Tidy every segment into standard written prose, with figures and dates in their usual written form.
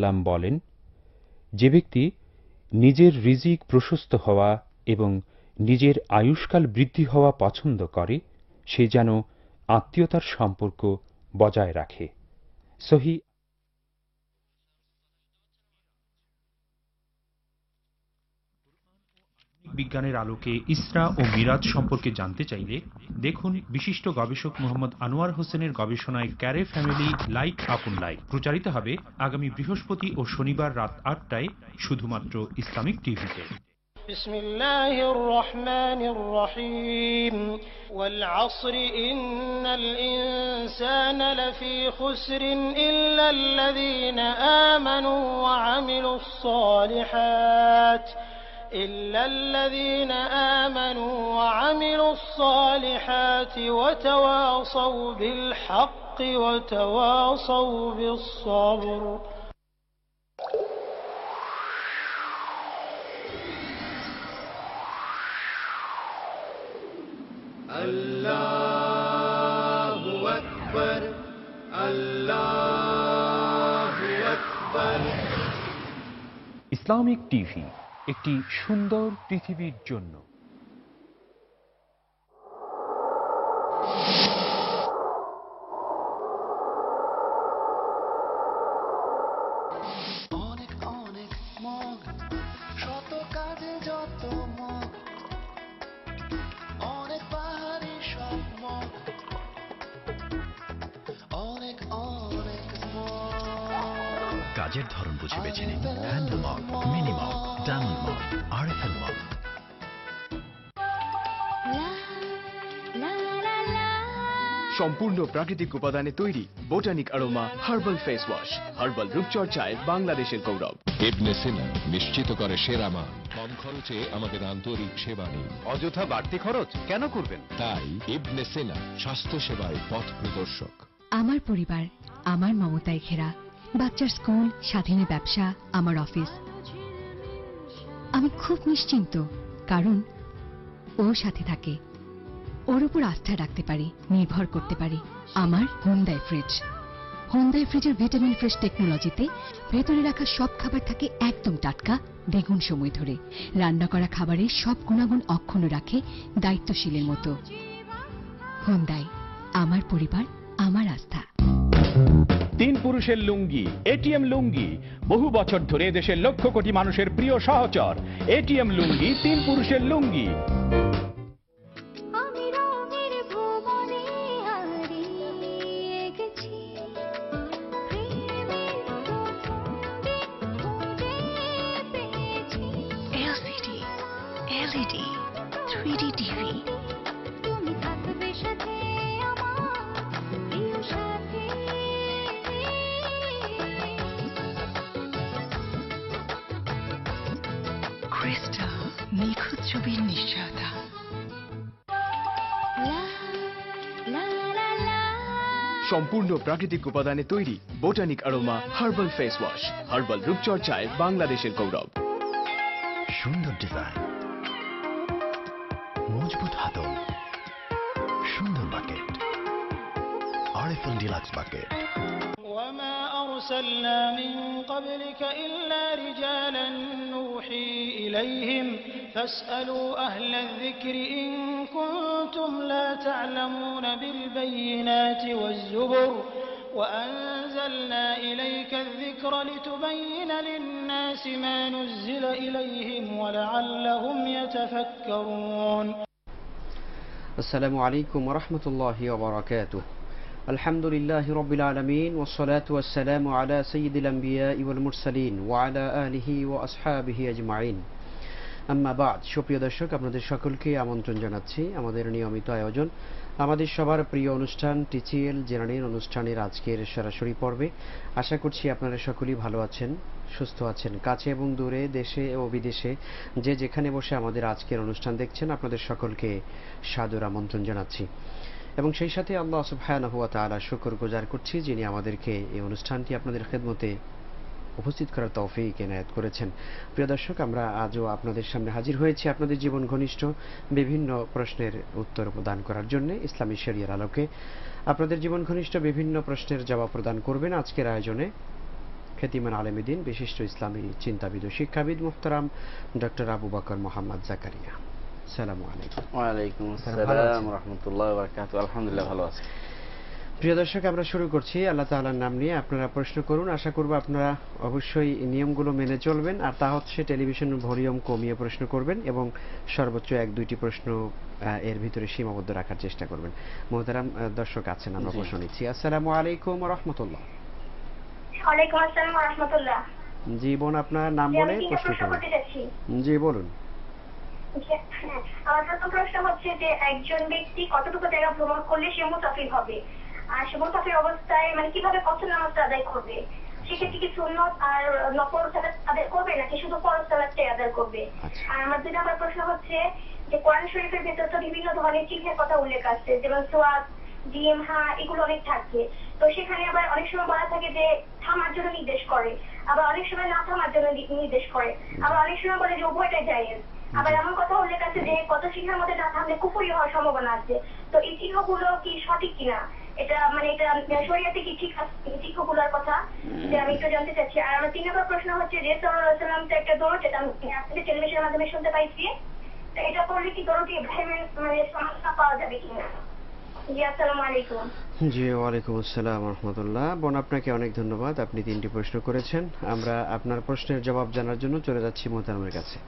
সাল্লাম বলেন, যে ব্যক্তি নিজের রিজিক প্রশস্ত হওয়া এবং নিজের আয়ুষ্কাল বৃদ্ধি হওয়া পছন্দ করে, সে যেন আত্মীয়তার সম্পর্ক বজায় রাখে। সহি বিজ্ঞানের আলোকে ইসরা ও মিরাজ সম্পর্কে জানতে চাইলে দেখুন বিশিষ্ট গবেষক মোহাম্মদ আনোয়ার হোসেনের গবেষণায় ক্যারে ফ্যামিলি লাইক আপন লাইক প্রচারিত হবে আগামী বৃহস্পতি ও শনিবার রাত ৮টায় শুধুমাত্র ইসলামিক টিভিতে। بسم الله الرحمن الرحيم والعصر إن الإنسان لفي خسر إلا الذين آمنوا وعملوا الصالحات وتواصوا بالحق وتواصوا بالصبر. আল্লাহু আকবার, আল্লাহু আকবার। ইসলামিক টিভি, একটি সুন্দর পৃথিবীর জন্য। অনেক অনেক মগ, শত কাজে যত মগ, অনেক পাহাড়ি সব মগ, অনেক অনেক মগ। কাজের ধরন বুঝে বেছে নিন handle mug, mini mug, diamond mug, RFL mug. সম্পূর্ণ প্রাকৃতিক উপাদানে তৈরি botanic aroma herbal face wash, herbal রূপচর্চায় বাংলাদেশের গৌরব। ইবনে সিনা নিশ্চিত করে সেরা মান, কম খরচে আমাদের আন্তরিক সেবা নিন। অযথা বাড়তি খরচ কেন করবেন? তাই ইবনে সিনা স্বাস্থ্য সেবায় পথ প্রদর্শক। আমার পরিবার, আমার মমতায় ঘেরা, বাচ্চার স্কুল, স্বাধীনের ব্যবসা, আমার অফিস। আমি খুব নিশ্চিন্ত, কারণ ও সাথে থাকে। ওর উপর আস্থা রাখতে পারি, নির্ভর করতে পারি। আমার হোন্ডাই ফ্রিজ। হোন্ডাই ফ্রিজের ভিটামিন ফ্রেশ টেকনোলজিতে ভেতরে রাখা সব খাবার থাকে একদম টাটকা, দ্বিগুণ সময় ধরে। রান্না করা খাবারের সব গুণাগুণ অক্ষুণ্ণ রাখে দায়িত্বশীলের মতো। হোন্ডাই, আমার পরিবার, আমার আস্থা। তিন পুরুষের লুঙ্গি, এটিএম লুঙ্গি, বহু বছর ধরে দেশের লক্ষ কোটি মানুষের প্রিয় সহচর। এটিএম লুঙ্গি, তিন পুরুষের লুঙ্গি। LED 3D TV, ক্রিস্টাল, নিখুঁত ছবির নিশ্চয়তা। সম্পূর্ণ প্রাকৃতিক উপাদানে তৈরি botanic aroma herbal face wash, herbal রূপচর্চায় বাংলাদেশের গৌরব। সুন্দর ডিজাইন, মজবুত হাতল, সুন্দর বাকেট, আরএফএল ডিলাক্স বাকেট। وما أرسلنا من قبلك إلا رجالا نوحي إليهم فاسألوا أهل الذكر إن كنتم لا تعلمون بالبينات والزبر وأنزلنا إليك الذكر لتبين للناس ما نزل إليهم ولعلهم يتفكرون. السلام عليكم ورحمة الله وبركاته. الحمد لله رب العالمين والصلاة والسلام على سيد الأنبياء والمرسلين وعلى آله وأصحابه أجمعين. আম্মা বাদ। সুপ্রিয় দর্শক, আপনাদের সকলকে আমন্ত্রণ জানাচ্ছি আমাদের নিয়মিত আয়োজন, আমাদের সবার প্রিয় অনুষ্ঠান টিচিএল জেনারেল অনুষ্ঠানের আজকের সরাসরি পর্বে। আশা করছি আপনারা সকলেই ভালো আছেন, সুস্থ আছেন। কাছে এবং দূরে, দেশে ও বিদেশে যে যেখানে বসে আমাদের আজকের অনুষ্ঠান দেখছেন, আপনাদের সকলকে সাদর আমন্ত্রণ জানাচ্ছি এবং সেই সাথে আল্লাহ সুবহানাহু ওয়া তাআলা শুকর গুজার করছি, যিনি আমাদেরকে এই অনুষ্ঠানটি আপনাদের খেদমতে উপস্থিত করার তৌফিক এনায়েত করেছেন। প্রিয় দর্শক, আমরা আজও আপনাদের সামনে হাজির হয়েছি আপনাদের জীবন ঘনিষ্ঠ বিভিন্ন প্রশ্নের উত্তর প্রদান করার জন্য। ইসলামী শরিয়ার আলোকে আপনাদের জীবন ঘনিষ্ঠ বিভিন্ন প্রশ্নের জবাব প্রদান করবেন আজকের আয়োজনে খ্যাতিমান আলেমীদ্বীন বিশিষ্ট ইসলামী চিন্তাবিদ ও শিক্ষাবিদ মুহতারাম ডক্টর আবু বকর মোহাম্মদ জাকারিয়া। আসসালামু আলাইকুম। ওয়ালাইকুম আসসালাম ওয়া রাহমাতুল্লাহি ওয়া বারাকাতুহু। আলহামদুলিল্লাহ, ভালো আছি। প্রিয় দর্শক, আমরা শুরু করছি আল্লাহ তাআলার নাম নিয়ে। আপনারা প্রশ্ন করুন, আশা করব আপনারা অবশ্যই নিয়মগুলো মেনে চলবেন। আর তা হচ্ছে টেলিভিশনের ভলিউম কমিয়ে প্রশ্ন করবেন এবং সর্বোচ্চ 1-2টি প্রশ্ন এর ভিতরে সীমাবদ্ধ রাখার চেষ্টা করবেন। মুহতারাম দর্শক আছেন, আমরা প্রশ্ন নিচ্ছি। আসসালামু আলাইকুম ওয়া রাহমাতুল্লাহ। ওয়ালাইকুম আসসালাম ওয়া রাহমাতুল্লাহ। জি বোন, আপনার নাম বলে প্রশ্ন করুন। জি বলুন। আমার প্রথম প্রশ্ন হচ্ছে যে একজন ব্যক্তি কতটুকু জায়গা ভ্রমণ করলে সে মুসাফির হবে, আর সে মুসাফির অবস্থায় মানে কিভাবে কসর নামাজটা আদায় করবে, সেক্ষেত্রে কি সুন্নত আর নফল সালাত আদায় করবে নাকি শুধু ফরজ সালাতটাই আদায় করবে? আর আমার 2 নম্বর প্রশ্ন হচ্ছে যে কোরআন শরীফের ভেতর তো বিভিন্ন ধরনের চিহ্নের কথা উল্লেখ আছে, যেমন সোয়াদ, জিম, হা, এগুলো অনেক থাকে। তো সেখানে আবার অনেক সময় বলা থাকে যে থামার জন্য নির্দেশ করে, আবার অনেক সময় না থামার জন্য নির্দেশ করে, আবার অনেক সময় বলে যে উভয়টাই জায়েজ। আবার এমন কথা উল্লেখ আছে যে কত চিহ্নের মধ্যে না থামলে কুফরি হওয়ার সম্ভাবনা আছে। তো এই চিহ্নগুলো কি সঠিক কিনা, এটা মানে এটা শরীয়তে কি ঠিক আছে চিহ্নগুলোর কথা, যে আমি একটু জানতে চাচ্ছি। আর আমার 3 নম্বর প্রশ্ন হচ্ছে যে সাল্লাল্লাহু আলাইহি ওয়াসাল্লাম তো একটা দরুদ, যেটা আমি আপনাদের টেলিভিশনের মাধ্যমে শুনতে পাইছি, তো এটা পড়লে কি দরুদ ইব্রাহিমের মানে সমানতা পাওয়া যাবে কিনা? জি আসসালামু আলাইকুম। জি ওয়ালাইকুম আসসালাম ওয়া রাহমাতুল্লাহ। বোন, আপনাকে অনেক ধন্যবাদ, আপনি 3টি প্রশ্ন করেছেন। আমরা আপনার প্রশ্নের জবাব জানার জন্য চলে যাচ্ছি মুহতারামের কাছে।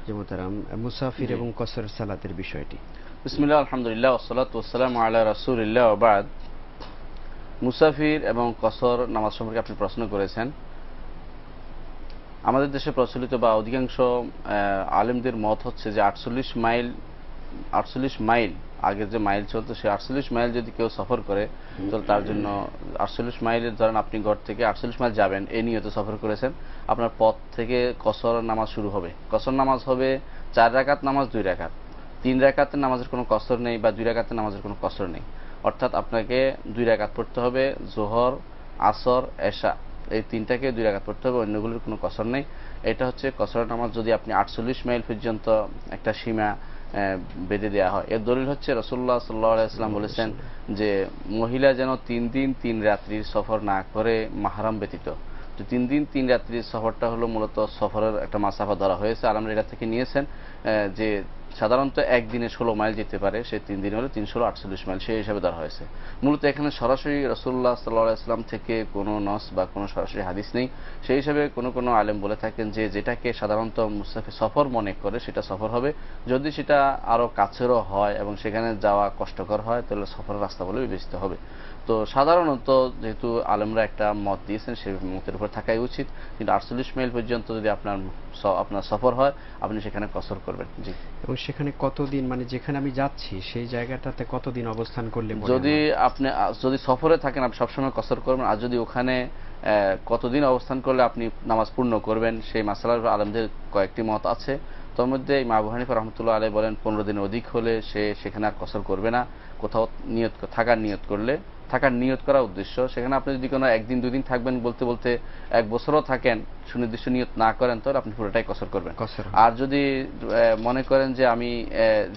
যে মুহতারাম, মুসাফির এবং কসর সালাতের বিষয়টি। বিসমিল্লাহ, আলহামদুলিল্লাহ, ওয়াসসালাতু ওয়াসসালামু আলা রাসূলিল্লাহ ওয়া বাদ। মুসাফির এবং কসর নামাজ সম্পর্কে আপনি প্রশ্ন করেছেন। আমাদের দেশে প্রচলিত বা অধিকাংশ আলেমদের মত হচ্ছে যে 48 মাইল আগে যে মাইল চলতো, সে 48 মাইল যদি কেউ সফর করে তাহলে তার জন্য 48 মাইলের, ধরেন আপনি ঘর থেকে 48 মাইল যাবেন এই নিয়তে সফর করেছেন, আপনার পথ থেকে কসর নামাজ শুরু হবে। কসর নামাজ হবে 4 রাকাত নামাজ, 2 রাকাত। 3 রাকাতের নামাজের কোনো কসর নেই বা 2 রাকাতের নামাজের কোনো কসর নেই। অর্থাৎ আপনাকে 2 রাকাত পড়তে হবে, জোহর, আসর, এশা, এই 3টাকে 2 রাকাত পড়তে হবে, অন্যগুলোর কোনো কসর নেই। এটা হচ্ছে কসর নামাজ যদি আপনি 48 মাইল পর্যন্ত একটা সীমা বেঁধে দেওয়া হয়। এর দলিল হচ্ছে রাসূলুল্লাহ সাল্লাল্লাহু আলাইহি ওয়াসাল্লাম বলেছেন যে মহিলা যেন 3 দিন 3 রাত্রির সফর না করে মাহরাম ব্যতীত। তো 3 দিন 3 রাত্রির সফরটা হলো মূলত সফরের একটা মাসাফা ধরা হয়েছে। আর আমরা এটা থেকে নিয়েছেন যে সাধারণত একদিনে 16 মাইল যেতে পারে, সে 3 দিন হলে 3 × 48 মাইল, সেই হিসাবে ধরা হয়েছে। মূলত এখানে সরাসরি রাসূলুল্লাহ সাল্লাল্লাহু আলাইহি ওয়াসাল্লাম থেকে কোনো নস বা কোনো সরাসরি হাদিস নেই। সেই হিসাবে কোনো আলেম বলে থাকেন যে যেটাকে সাধারণত মুসাফির সফর মনে করে সেটা সফর হবে, যদি সেটা আরো কাছেরও হয় এবং সেখানে যাওয়া কষ্টকর হয় তাহলে সফরের রাস্তা বলে বিবেচিত হবে। তো সাধারণত যেহেতু আলেমরা একটা মত দিয়েছেন, সেই মতের উপর থাকাই উচিত। কিন্তু 48 মাইল পর্যন্ত যদি আপনার সফর হয়, আপনি সেখানে কসর করবেন। জি। এবং সেখানে কতদিন, মানে যেখানে আমি যাচ্ছি সেই জায়গাটাতে কতদিন অবস্থান করলে? যদি সফরে থাকেন আপনি সবসময় কসর করবেন, আর যদি ওখানে কতদিন অবস্থান করলে আপনি নামাজ পূর্ণ করবেন, সেই মাসালার আলেমদের কয়েকটি মত আছে। তার মধ্যে ইমাম আবু হানিফা রাহমাতুল্লাহ আলাইহি বলেন 15 দিনের অধিক হলে সে সেখানে আর কসর করবে না। কোথাও থাকার নিয়ত করা উদ্দেশ্য, সেখানে আপনি যদি কোনো 1 দিন 2 দিন থাকবেন বলতে বলতে 1 বছরও থাকেন, সুনির্দিষ্ট নিয়ত না করেন, তাহলে আপনি পুরোটাই কসর করবেন। আর যদি মনে করেন যে আমি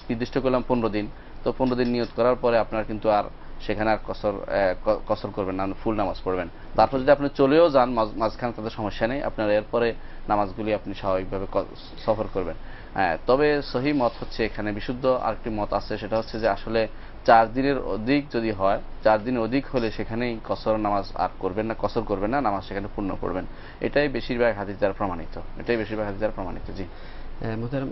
নির্দিষ্ট করলাম 15 দিন, তো 15 দিন নিয়ত করার পরে আপনার কিন্তু আর সেখানে আর কসর করবেন না, ফুল নামাজ পড়বেন। তারপর যদি আপনি চলেও যান মাঝখানে, তাদের সমস্যা নেই, আপনার এরপরে নামাজগুলি আপনি স্বাভাবিকভাবে সফর করবেন। তবে সহি মত হচ্ছে এখানে বিশুদ্ধ আরেকটি মত আছে, সেটা হচ্ছে যে আসলে 4 দিনের অধিক যদি হয়, 4 দিনের অধিক হলে সেখানেই কসর নামাজ আর করবেন না, কসর করবেন না, নামাজ সেখানে পূর্ণ করবেন। এটাই বেশিরভাগ হাদিস দ্বারা প্রমাণিত। জি। মুহতারাম,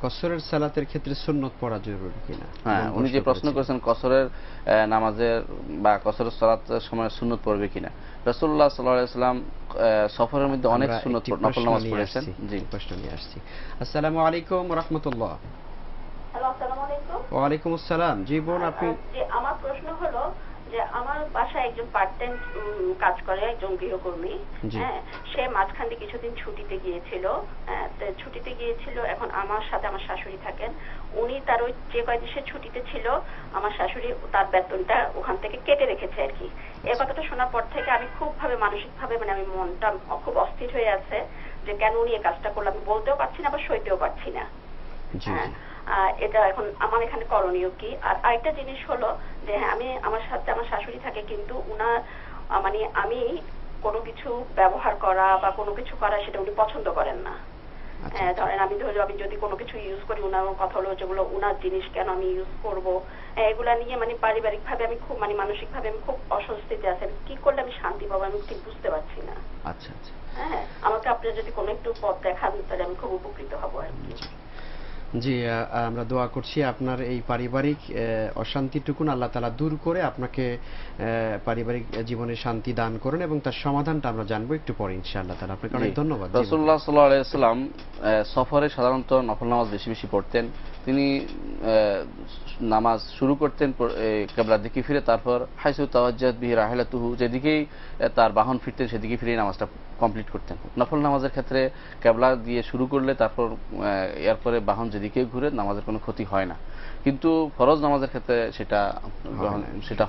কসরের সালাতের ক্ষেত্রে সুন্নত পড়া জরুরি কিনা? হ্যাঁ, উনি যে প্রশ্ন করেছেন কসরের নামাজের বা কসরের সালাতের সময় সুন্নত পড়বে কিনা, রাসূলুল্লাহ সাল্লাল্লাহু আলাইহি ওয়াসাল্লাম সফরের মধ্যে অনেক সুন্নত নফল নামাজ পড়েছেন। জি, প্রশ্ন নিয়ে আসছি। আসসালামু আলাইকুম ওয়া রাহমাতুল্লাহ। হ্যালো, আসসালামু আলাইকুম। ওয়া আলাইকুম আসসালাম। জি বোন, আপনি? আমার প্রশ্ন হলো যে আমার বাসায় একজন পার্ট টাইম কাজ করে, একজন গৃহকর্মী। হ্যাঁ, সে মাঝখান দিয়ে কিছুদিন ছুটিতে গিয়েছিল। এখন আমার সাথে আমার শাশুড়ি থাকেন। উনি তার ওই যে কয়েকদিন সে ছুটিতে ছিল, আমার শাশুড়ি তার বেতনটা ওখান থেকে কেটে রেখেছে আর কি। এই কথাটা শোনার পর থেকে আমি খুবভাবে মানসিকভাবে মানে আমি মনটা খুব অস্থির হয়ে আছে যে কেন উনি এই কাজটা করলো, আমি বলতেও পারছি না বা সইতেও পারছি না। হ্যাঁ, এটা এখন আমার এখানে করণীয় কি? আর আরেকটা জিনিস হলো যে হ্যাঁ, আমার সাথে আমার শাশুড়ি থাকে, কিন্তু উনার মানে আমি কোনো কিছু ব্যবহার করা বা কোনো কিছু করা সেটা উনি পছন্দ করেন না। ধরেন আমি যদি কোনো কিছু ইউজ করি, উনার কথা হলো যেগুলো উনার জিনিস কেন আমি ইউজ করব, এগুলা নিয়ে মানে পারিবারিক ভাবে আমি খুব মানে মানসিক ভাবে আমি খুব অস্বস্তিতে আছি। আমি কি করলে আমি শান্তি পাবো আমি ঠিক বুঝতে পারছি না। আচ্ছা আচ্ছা, হ্যাঁ, আমাকে আপনি যদি কোনো একটু পথ দেখান তাহলে আমি খুব উপকৃত হব আর কি। জি, আমরা দোয়া করছি আপনার এই পারিবারিক অশান্তিটুকুন আল্লাহ তাআলা দূর করে আপনাকে পারিবারিক জীবনে শান্তি দান করেন, এবং তার সমাধানটা আমরা জানবো একটু পরে ইনশাআল্লাহ তাআলা। আপনাকে অনেক ধন্যবাদ। রাসূলুল্লাহ সাল্লাল্লাহু আলাইহি ওয়াসাল্লাম সফরে সাধারণত নফল নামাজ বেশি বেশি পড়তেন। তিনি নামাজ শুরু করতেন কিবলার দিকে ফিরে, তারপর হাইসু তাওয়াজ্জাহাত বিহি রাহিলাতুহু, যেদিকেই তার বাহন ফিরতেন সেদিকে ফিরে নামাজটা কমপ্লিট করতেন। নফল নামাজের ক্ষেত্রে কিবলা দিয়ে শুরু করলে তারপর এরপরে বাহন যেদিকে ঘুরে নামাজের কোনো ক্ষতি হয় না, কিন্তু ফরজ নামাজের ক্ষেত্রে সেটা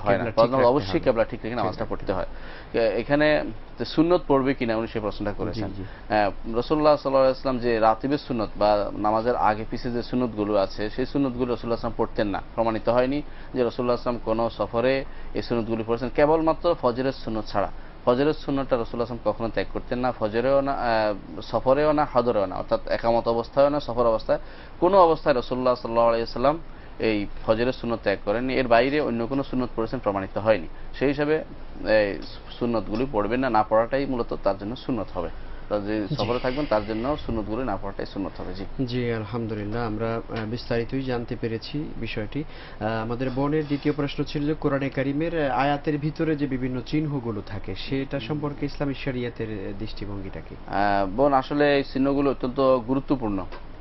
হয় না। ফরজ নামাজ অবশ্যই কিবলা ঠিক রেখে নামাজটা পড়তে হয়। এখানে সুন্নত পড়বে কিনা উনি সেই প্রশ্নটা করেছেন। রাসূলুল্লাহ সাল্লাল্লাহু আলাইহি ওয়াসাল্লাম যে রাতিবের সুন্নত বা নামাজের আগে পিছে যে সুন্নতগুলো আছে সেই সুন্নতগুলো রাসূলুল্লাহ সাল্লাল্লাহু আলাইহি ওয়াসাল্লাম পড়তেন না। প্রমাণিত হয়নি যে রাসূলুল্লাহ সাল্লাল্লাহু আলাইহি ওয়াসাল্লাম কোনো সফরে এই সুন্নতগুলি পড়েছেন, কেবলমাত্র ফজরের সুন্নত ছাড়া। ফজরের সুন্নতটা রাসূলুল্লাহ সাল্লাল্লাহু আলাইহি ওয়াসাল্লাম কখনো ত্যাগ করতেন না, ফজরেও না, সফরেও না, হদরেও না, অর্থাৎ একামত অবস্থায়ও না, সফর অবস্থায় কোনো অবস্থায় রাসূলুল্লাহ সাল্লাল্লাহু আলাইহি ওয়াসাল্লাম এই ফজরের সুন্নত ত্যাগ করেননি। এর বাইরে অন্য কোনো সুন্নত পড়েছেন প্রমাণিত হয়নি। সেই হিসাবে এই সুন্নতগুলি পড়বেন না, না পড়াটাই মূলত তার জন্য সুন্নত হবে। যে সফরে থাকবেন তার জন্য সুন্নতগুলো না পড়াটাই সুন্নত হবে। জি জি, আলহামদুলিল্লাহ, আমরা বিস্তারিতই জানতে পেরেছি বিষয়টি। আমাদের বোনের দ্বিতীয় প্রশ্ন ছিল যে কোরআনে কারিমের আয়াতের ভিতরে যে বিভিন্ন চিহ্নগুলো থাকে সেটা সম্পর্কে ইসলামী শরিয়তের দৃষ্টিভঙ্গিটা কি? বোন, আসলে এই চিহ্নগুলো অত্যন্ত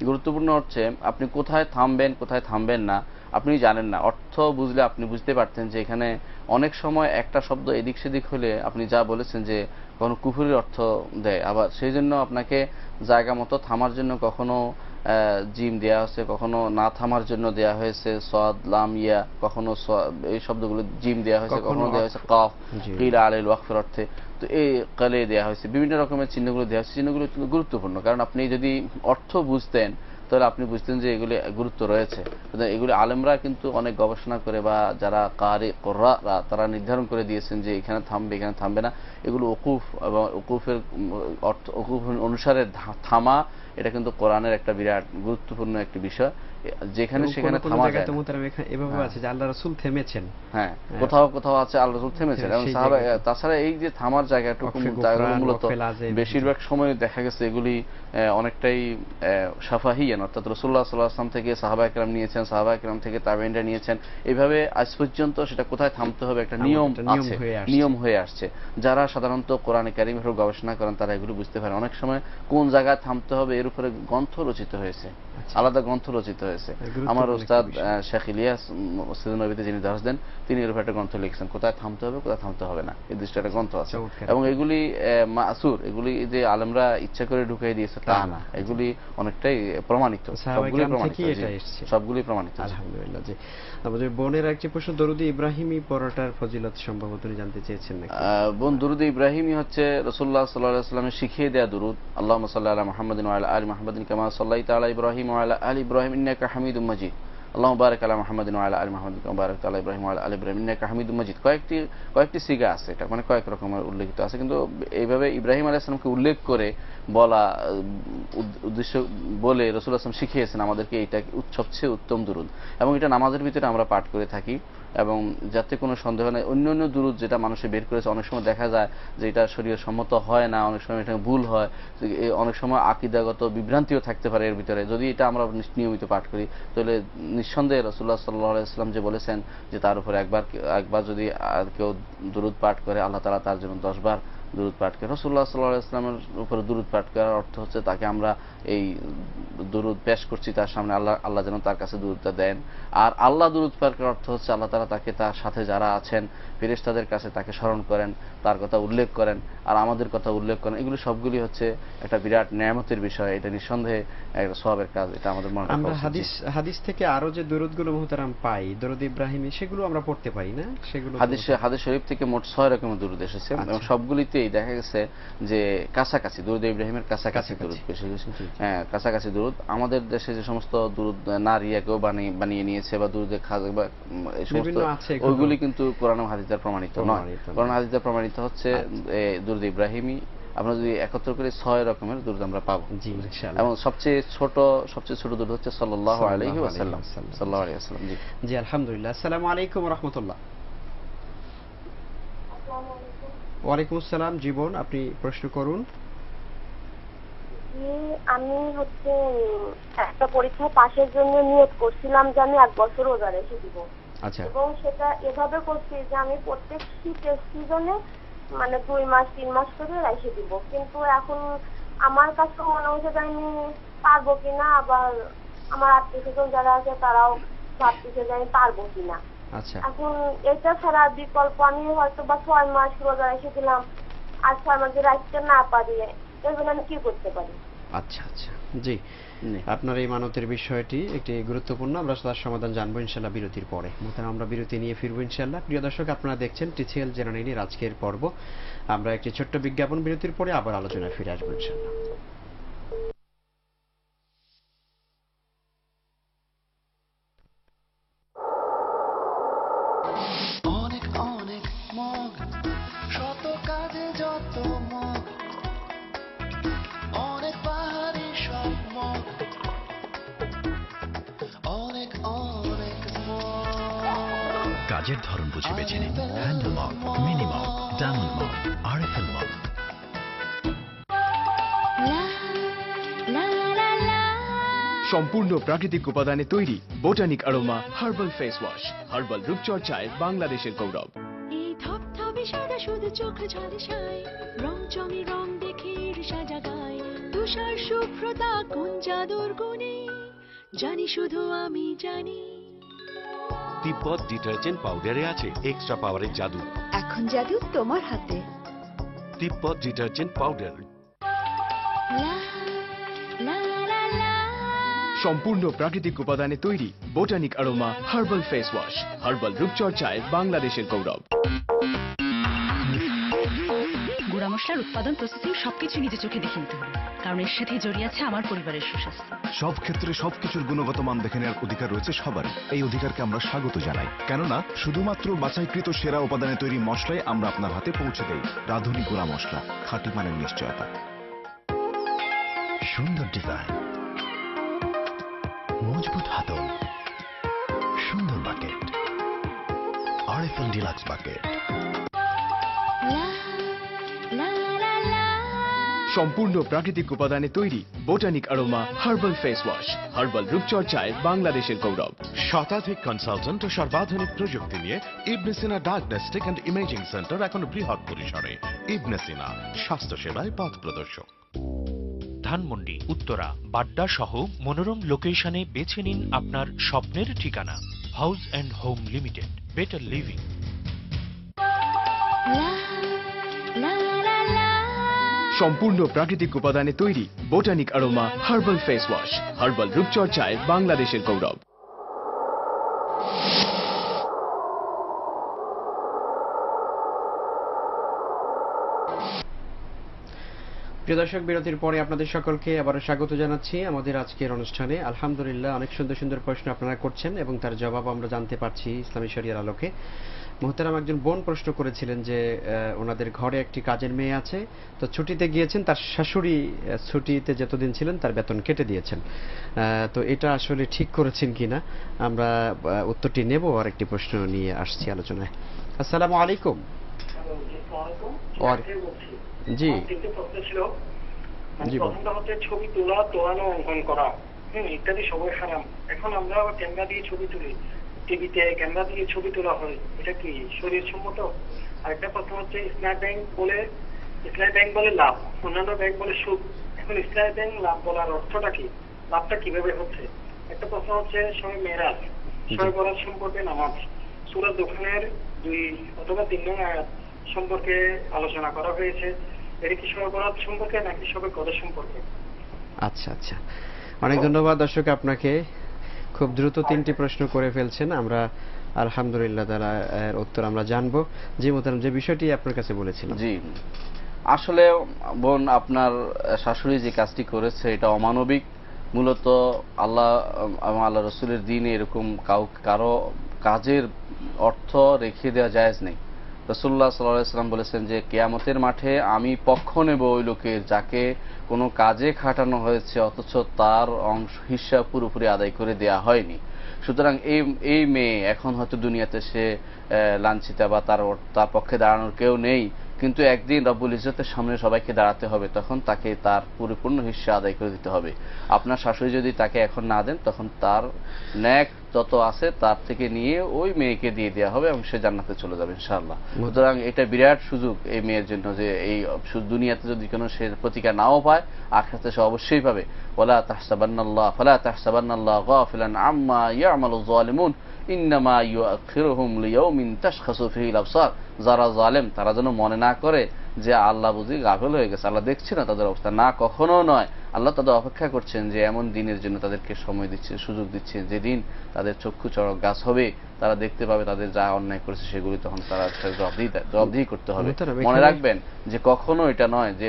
গুরুত্বপূর্ণ হচ্ছে আপনি কোথায় থামবেন কোথায় থামবেন না আপনি জানেন না। অর্থ বুঝলে আপনি বুঝতে পারতেন যে এখানে অনেক সময় একটা শব্দ এদিক সেদিক হলে আপনি যা বলেছেন যে কখনো কুফুরির অর্থ দেয়, আবার সেই জন্য আপনাকে জায়গা মতো থামার জন্য কখনো জিম দেয়া হয়েছে, কখনো না থামার জন্য দেয়া হয়েছে সদ লাম ইয়া, কখনো এই শব্দগুলো জিম দেয়া হয়েছে, কখনো দেয়া হয়েছে কাফ কিলা আলাইল ওয়াকফের অর্থে, তো এই কালে দেয়া হয়েছে। বিভিন্ন রকমের চিহ্নগুলো দেওয়া হয়েছে। চিহ্নগুলো গুরুত্বপূর্ণ, কারণ আপনি যদি অর্থ বুঝতেন তাহলে আপনি বুঝতেন যে এগুলি গুরুত্ব রয়েছে। এগুলি আলেমরা কিন্তু অনেক গবেষণা করে বা যারা কারি কোরআরা তারা নির্ধারণ করে দিয়েছেন যে এখানে থামবে এখানে থামবে না। এগুলো ওকুফ এবং ওকুফের অর্থ ওকুফ অনুসারে থামা, এটা কিন্তু কোরআনের একটা বিরাট গুরুত্বপূর্ণ একটি বিষয়। যেখানে সেখানে থামা যায় এভাবে আছে যে আল্লাহ রাসূল থেমেছেন, হ্যাঁ কোথাও কোথাও আছে আল্লাহ রাসূল থেমেছেন। এবং সাহাবা, তাছাড়া এই যে থামার জায়গাটুকু মূলত বেশিরভাগ সময় দেখা গেছে এগুলি অনেকটাই শাফাহিয়ান, অর্থাৎ রাসূলুল্লাহ সাল্লাল্লাহু আলাইহি ওয়াসাল্লাম থেকে সাহাবায়ে কেরাম নিয়েছেন, সাহাবায়ে কেরাম থেকে তাবেঈনরা নিয়েছেন। এইভাবে আজ পর্যন্ত সেটা কোথায় থামতে হবে একটা নিয়ম হয়ে আসছে। যারা সাধারণত কোরআনে কারীমের উপর গবেষণা করেন তারা এগুলো বুঝতে পারেন। অনেক সময় কোন জায়গায় থামতে হবে এর উপরে গ্রন্থ রচিত হয়েছে, আলাদা গ্রন্থ রচিত হয়েছে। আমার ওস্তাদ শেখ ইলিয়াস মসজিদ নববীতে যিনি দর্শ দেন তিনি এর উপর একটা গ্রন্থ লিখেছেন, কোথায় থামতে হবে কোথায় থামতে হবে না, এই দৃষ্টি একটা গ্রন্থ আছে। এবং এগুলি মাসুর, এগুলি যে আলেমরা ইচ্ছা করে ঢুকাই দিয়েছে তা না, এগুলি অনেকটাই প্রমাণিত, সবগুলি প্রমাণিত। আলহামদুলিল্লাহ। জি, আমাদের বোনের একটি প্রশ্ন, দরুদে ইব্রাহিমী পড়াটার ফজিলত সম্ভবত জানতে চেয়েছেন নাকি? বোন, দরুদে ইব্রাহিমী হচ্ছে রাসূলুল্লাহ সাল্লাল্লাহু আলাইহি ওয়াসাল্লামের শিখিয়ে দেয়া দরুদ। আল্লাহুম্মা সাল্লি আলা মুহাম্মাদিন ওয়া আলা আলি মুহাম্মাদিন কামা সাল্লাইতা আলা ইব্রাহিম ওয়া আলা আলি ইব্রাহিম ইন্নাকা হামিদুম মাজিদ। আল্লাহুম্মা বারিক আলা মুহাম্মাদিন ওয়া আলা আলি মুহাম্মাদিন কামা বারাকতা আলা ইব্রাহিম ওয়া আলা আলি ইব্রাহিম ইন্নাকা হামিদুম মাজিদ। কয়েকটি সিগা আছে, এটা মানে কয়েক রকমের উল্লেখিত আছে, কিন্তু এইভাবে ইব্রাহিম আলাইহিস সালামকে উল্লেখ করে বলা উদ্দেশ্য বলে রাসূলুল্লাহ সাল্লাল্লাহু আলাইহি ওয়াসাল্লাম শিখিয়েছেন আমাদেরকে এটা সবচেয়ে উত্তম দুরুদ, এবং এটা নামাজের ভিতরে আমরা পাঠ করে থাকি। এবং যাতে কোনো সন্দেহ নেই, অন্য দুরুদ যেটা মানুষে বের করেছে অনেক সময় দেখা যায় যে এটা শরীয়ত সম্মত হয় না, অনেক সময় এটা ভুল হয়, অনেক সময় আকীদাগত বিভ্রান্তিও থাকতে পারে এর ভিতরে। যদি এটা আমরা নিয়মিত পাঠ করি তাহলে নিঃসন্দেহে রাসূলুল্লাহ সাল্লাল্লাহু আলাইহি ওয়াসাল্লাম যে বলেছেন যে তার উপরে একবার যদি কেউ দুরুদ পাঠ করে আল্লাহ তাআলা তার জন্য 10 বার দুরুদ পাঠ করে। রাসূলুল্লাহ সাল্লাল্লাহু আলাইহি ওয়াসাল্লামের উপরে দুরুদ পাঠ করার অর্থ হচ্ছে তাকে আমরা এই দুরুদ পেশ করছি তার সামনে, আল্লাহ যেন তার কাছে দুরুদটা দেন। আর আল্লাহ দুরুদ পাঠ করার অর্থ হচ্ছে আল্লাহ তাআলা তাকে তার সাথে যারা আছেন ফেরেশতাদের কাছে তাকে স্মরণ করেন, তার কথা উল্লেখ করেন আর আমাদের কথা উল্লেখ করেন। এগুলো সবগুলি হচ্ছে একটা বিরাট নিয়ামতের বিষয়, এটা নিঃসন্দেহে একটা সওয়াবের কাজ। এটা আমাদের মনে রাখা উচিত। আমরা হাদিস থেকে আরো যে দুরুদগুলো মুহতারাম পাই, দরুদ ইব্রাহিমী, সেগুলো আমরা পড়তে পারি না? সেগুলো হাদিস শরীফ থেকে মোট 6 রকমের দুরুদ এসেছে এবং সবগুলিতে বেশিরভাগই দেখা গেছে যে কাছাকাছি দুরুদ ইব্রাহিমের কাছাকাছি দুরুদ বেশি বেশি, হ্যাঁ কাছাকাছি দুরুদ। আমাদের দেশে যে সমস্ত দুরুদ নারিয়াকেও বানিয়ে নিয়েছে বা দুরুদের খাজা বা এই সমস্ত ওইগুলি কিন্তু কোরআন ও হাদিসে প্রমাণিত নয়। কোরআন হাদিসে প্রমাণিত হচ্ছে দুরুদ ইব্রাহিমী। আমরা যদি একত্র করে 6 রকমের দুরুদ আমরা পাবো এবং সবচেয়ে ছোট দুরুদ হচ্ছে সাল্লাল্লাহু আলাইহি ওয়াসাল্লাম। সাল্লাল্লাহু আলাইহি ওয়াসাল্লাম। জি জি আলহামদুলিল্লাহ। আসসালামু আলাইকুম ওয়া রাহমাতুল্লাহ। ওয়ালাইকুম আসসালাম। জীবন, আপনি প্রশ্ন করুন। আমি হচ্ছে একটা পরীক্ষা পাশের জন্য নিয়ত করছিলাম যে আমি 1 বছর রোজা রেখে দিব। আচ্ছা। এবং সেটা এভাবে করছি যে আমি প্রত্যেক শীতের সিজনে মানে 2 মাস 3 মাস করে রেখে দিব, কিন্তু এখন আমার কাছে মনে হচ্ছে যে আমি পারবো কিনা, আবার আমার আত্মীয়স্বজন যারা আছে তারাও ভাবতেছে যে আমি পারবো কিনা। আচ্ছা। এখন এটা ছাড়া বিকল্প আমি হয়তো বা 6 মাস রোজা রেখে দিলাম, আর 6 মাস রাখতে না পারি, এজন্য আমি কি করতে পারি? আচ্ছা আচ্ছা, জি আপনার এই মানতের বিষয়টি একটি গুরুত্বপূর্ণ, আমরা তার সমাধান জানবো ইনশাআল্লাহ বিরতির পরে। মোহতারাম, আমরা বিরতি নিয়ে ফিরবো ইনশাআল্লাহ। প্রিয় দর্শক, আপনারা দেখছেন টিসিএল জেনে নিন আজকের পর্ব। আমরা একটি ছোট্ট বিজ্ঞাপন বিরতির পরে আবার আলোচনায় ফিরে আসবো ইনশাআল্লাহ। অনেক অনেক মগ, শত কাজে যত মগ, অনেক পাহাড়ি সব মগ, অনেক অনেক মগ। কাজের ধরন বুঝে বেছে নিন handle mug, mini mug, diamond mug, RFL mug. সম্পূর্ণ প্রাকৃতিক উপাদানে তৈরি botanic aroma herbal face wash, herbal রূপচর্চায় বাংলাদেশের গৌরব। এই ধবধবে সাদা শুধু চোখ ঝলসায়, রং চঙে রং দেখে ঈর্ষা জাগায়, তুষার শুভ্রতা কোন জাদুর গুণে, জানি শুধু আমি জানি। তিব্বত ডিটারজেন্ট পাউডারে আছে এক্সট্রা পাওয়ারের জাদু। এখন জাদু তোমার হাতে। তিব্বত ডিটারজেন্ট পাউডার। সম্পূর্ণ প্রাকৃতিক উপাদানে তৈরি botanic aroma herbal face wash, herbal রূপচর্চায় বাংলাদেশের গৌরব। গুঁড়া মশলার উৎপাদন, প্রসেসিং সবকিছু নিজে চোখে দেখে নিতে হবে, কারণ এর সাথে জড়িয়ে আছে আমার পরিবারের সুস্বাস্থ্য। সব ক্ষেত্রে সবকিছুর গুণগত মান দেখে নেওয়ার অধিকার রয়েছে সবার। এই অধিকারকে আমরা স্বাগত জানাই, কেননা শুধুমাত্র বাছাইকৃত সেরা উপাদানে তৈরি মশলাই আমরা আপনার হাতে পৌঁছে দেই। রাঁধুনি গুঁড়া মশলা, খাঁটি মানের নিশ্চয়তা। সুন্দর ডিজাইন, মজবুত হাতল, সুন্দর বাকেট, আরএফএল ডিলাক্স বাকেট। সম্পূর্ণ প্রাকৃতিক উপাদানে তৈরি botanic aroma herbal face wash, herbal রূপচর্চায় বাংলাদেশের গৌরব। শতাধিক কনসালটেন্ট ও সর্বাধুনিক প্রযুক্তি নিয়ে ইবনে সিনা ডায়াগনস্টিক অ্যান্ড ইমেজিং সেন্টার এখন বৃহৎ পরিসরে। ইবনে সিনা, স্বাস্থ্য সেবায় পথ প্রদর্শক। ধানমন্ডি, উত্তরা, বাড্ডা সহ মনোরম লোকেশনে বেছে নিন আপনার স্বপ্নের ঠিকানা। House and home limited, better living. সম্পূর্ণ প্রাকৃতিক উপাদানে তৈরি botanic aroma herbal face wash, herbal রূপচর্চায় বাংলাদেশের গৌরব। প্রিয় দর্শক, বিরতির পরে আপনাদের সকলকে আবারও স্বাগত জানাচ্ছি আমাদের আজকের অনুষ্ঠানে। আলহামদুলিল্লাহ, অনেক সুন্দর সুন্দর প্রশ্ন আপনারা করছেন এবং তার জবাব আমরা জানতে পারছি ইসলামী শরিয়ার আলোকে। মোহতারাম, একজন বোন প্রশ্ন করেছিলেন যে ওনাদের ঘরে একটি কাজের মেয়ে আছে, তো ছুটিতে গিয়েছেন, তার শাশুড়ি ছুটিতে যতদিন ছিলেন তার বেতন কেটে দিয়েছেন। তো এটা আসলে ঠিক করেছেন কিনা আমরা উত্তরটি নেব, আর একটি প্রশ্ন নিয়ে আসছি আলোচনায়। আসসালামু আলাইকুম। জি জি, প্রথমটা হচ্ছে ছবি তোলা, তোলানো, অঙ্কন করা, ইত্যাদি সবাই হারাম। এখন আমরা ক্যামেরা দিয়ে ছবি তুলি, টিভিতে ক্যামেরা দিয়ে ছবি তোলা হয়, এটা কি শরীয়ত সম্মত? আরেকটা প্রশ্ন হচ্ছে ইসলামী ব্যাংক বলে লাভ, অন্যান্য ব্যাংক বলে সুদ। এখন ইসলামী ব্যাংক লাভ বলার অর্থটা কি? লাভটা কিভাবে হচ্ছে? একটা প্রশ্ন হচ্ছে শবে মেরাজ, শবে বরাত সম্পর্কে নামাজ, সূরা দোকানের 2 অথবা 3 নং আয়াত সম্পর্কে আলোচনা করা হয়েছে। এটা কি শবে বরাত সম্পর্কে নাকি শবে কদর সম্পর্কে? আচ্ছা আচ্ছা, অনেক ধন্যবাদ দর্শক আপনাকে। খুব দ্রুত 3টি প্রশ্ন করে ফেলছেন, আমরা আলহামদুলিল্লাহ তাআলা এর উত্তর আমরা জানবো। জি মোহতারাম, যে বিষয়টি আপনার কাছে বলেছিলাম। জি, আসলে বোন, আপনার শাশুড়ি যে কাজটি করেছে এটা অমানবিক। মূলত আল্লাহ এবং আল্লাহ রসুলের দিনে এরকম কারো কাজের অর্থ রেখে দেওয়া জায়েজ নেই। রাসূলুল্লাহ সাল্লাল্লাহু আলাইহি ওয়াসাল্লাম বলেছেন যে কিয়ামতের মাঠে আমি পক্ষ নেব ওই লোকের যাকে কোনো কাজে খাটানো হয়েছে অথচ তার অংশ হিস্সা পুরোপুরি আদায় করে দেয়া হয়নি। সুতরাং এই মেয়ে এখন হয়তো দুনিয়াতে সে লাঞ্ছিতা বা তার পক্ষে দাঁড়ানোর কেউ নেই, কিন্তু একদিন রব্বুল ইজ্জতের সামনে সবাইকে দাঁড়াতে হবে, তখন তাকে তার পরিপূর্ণ হিস্সা আদায় করে দিতে হবে। আপনার শাশুড়ি যদি তাকে এখন না দেন, তখন তার ন্যাক যত আছে তার থেকে নিয়ে ওই মেয়েকে দিয়ে দেওয়া হবে এবং সে জান্নাতে চলে যাবে ইনশাআল্লাহ। সুতরাং এটা বিরাট সুযোগ এই মেয়ের জন্য যে এই দুনিয়াতে যদি কোনো সে প্রতিকার নাও পায়, আখিরাতে সে অবশ্যই পাবে। ওয়ালা তাহসাবান্নাল্লাহ গাফিলান আম্মা ইয়ামালুয যালিমুন ইন্নামা ইউআখিরুহুম লিয়াউমিন তাশখাসু ফীহিল আবসার। যারা জালেম তারা যেন মনে না করে যে আল্লাহ বুঝি গাফেল হয়ে গেছে, আল্লাহ দেখছে না তাদের অবস্থা। না, কখনো নয়। আল্লাহ তাদের অপেক্ষা করছেন যে এমন দিনের জন্য তাদেরকে সময় দিচ্ছে, সুযোগ দিচ্ছে, যেদিন তাদের চক্ষু চড়ক গাছ হবে, তারা দেখতে পাবে তাদের যা অন্যায় করেছে সেগুলি, তখন তারা জবাবদিহি করতে হবে। মনে রাখবেন যে কখনো এটা নয় যে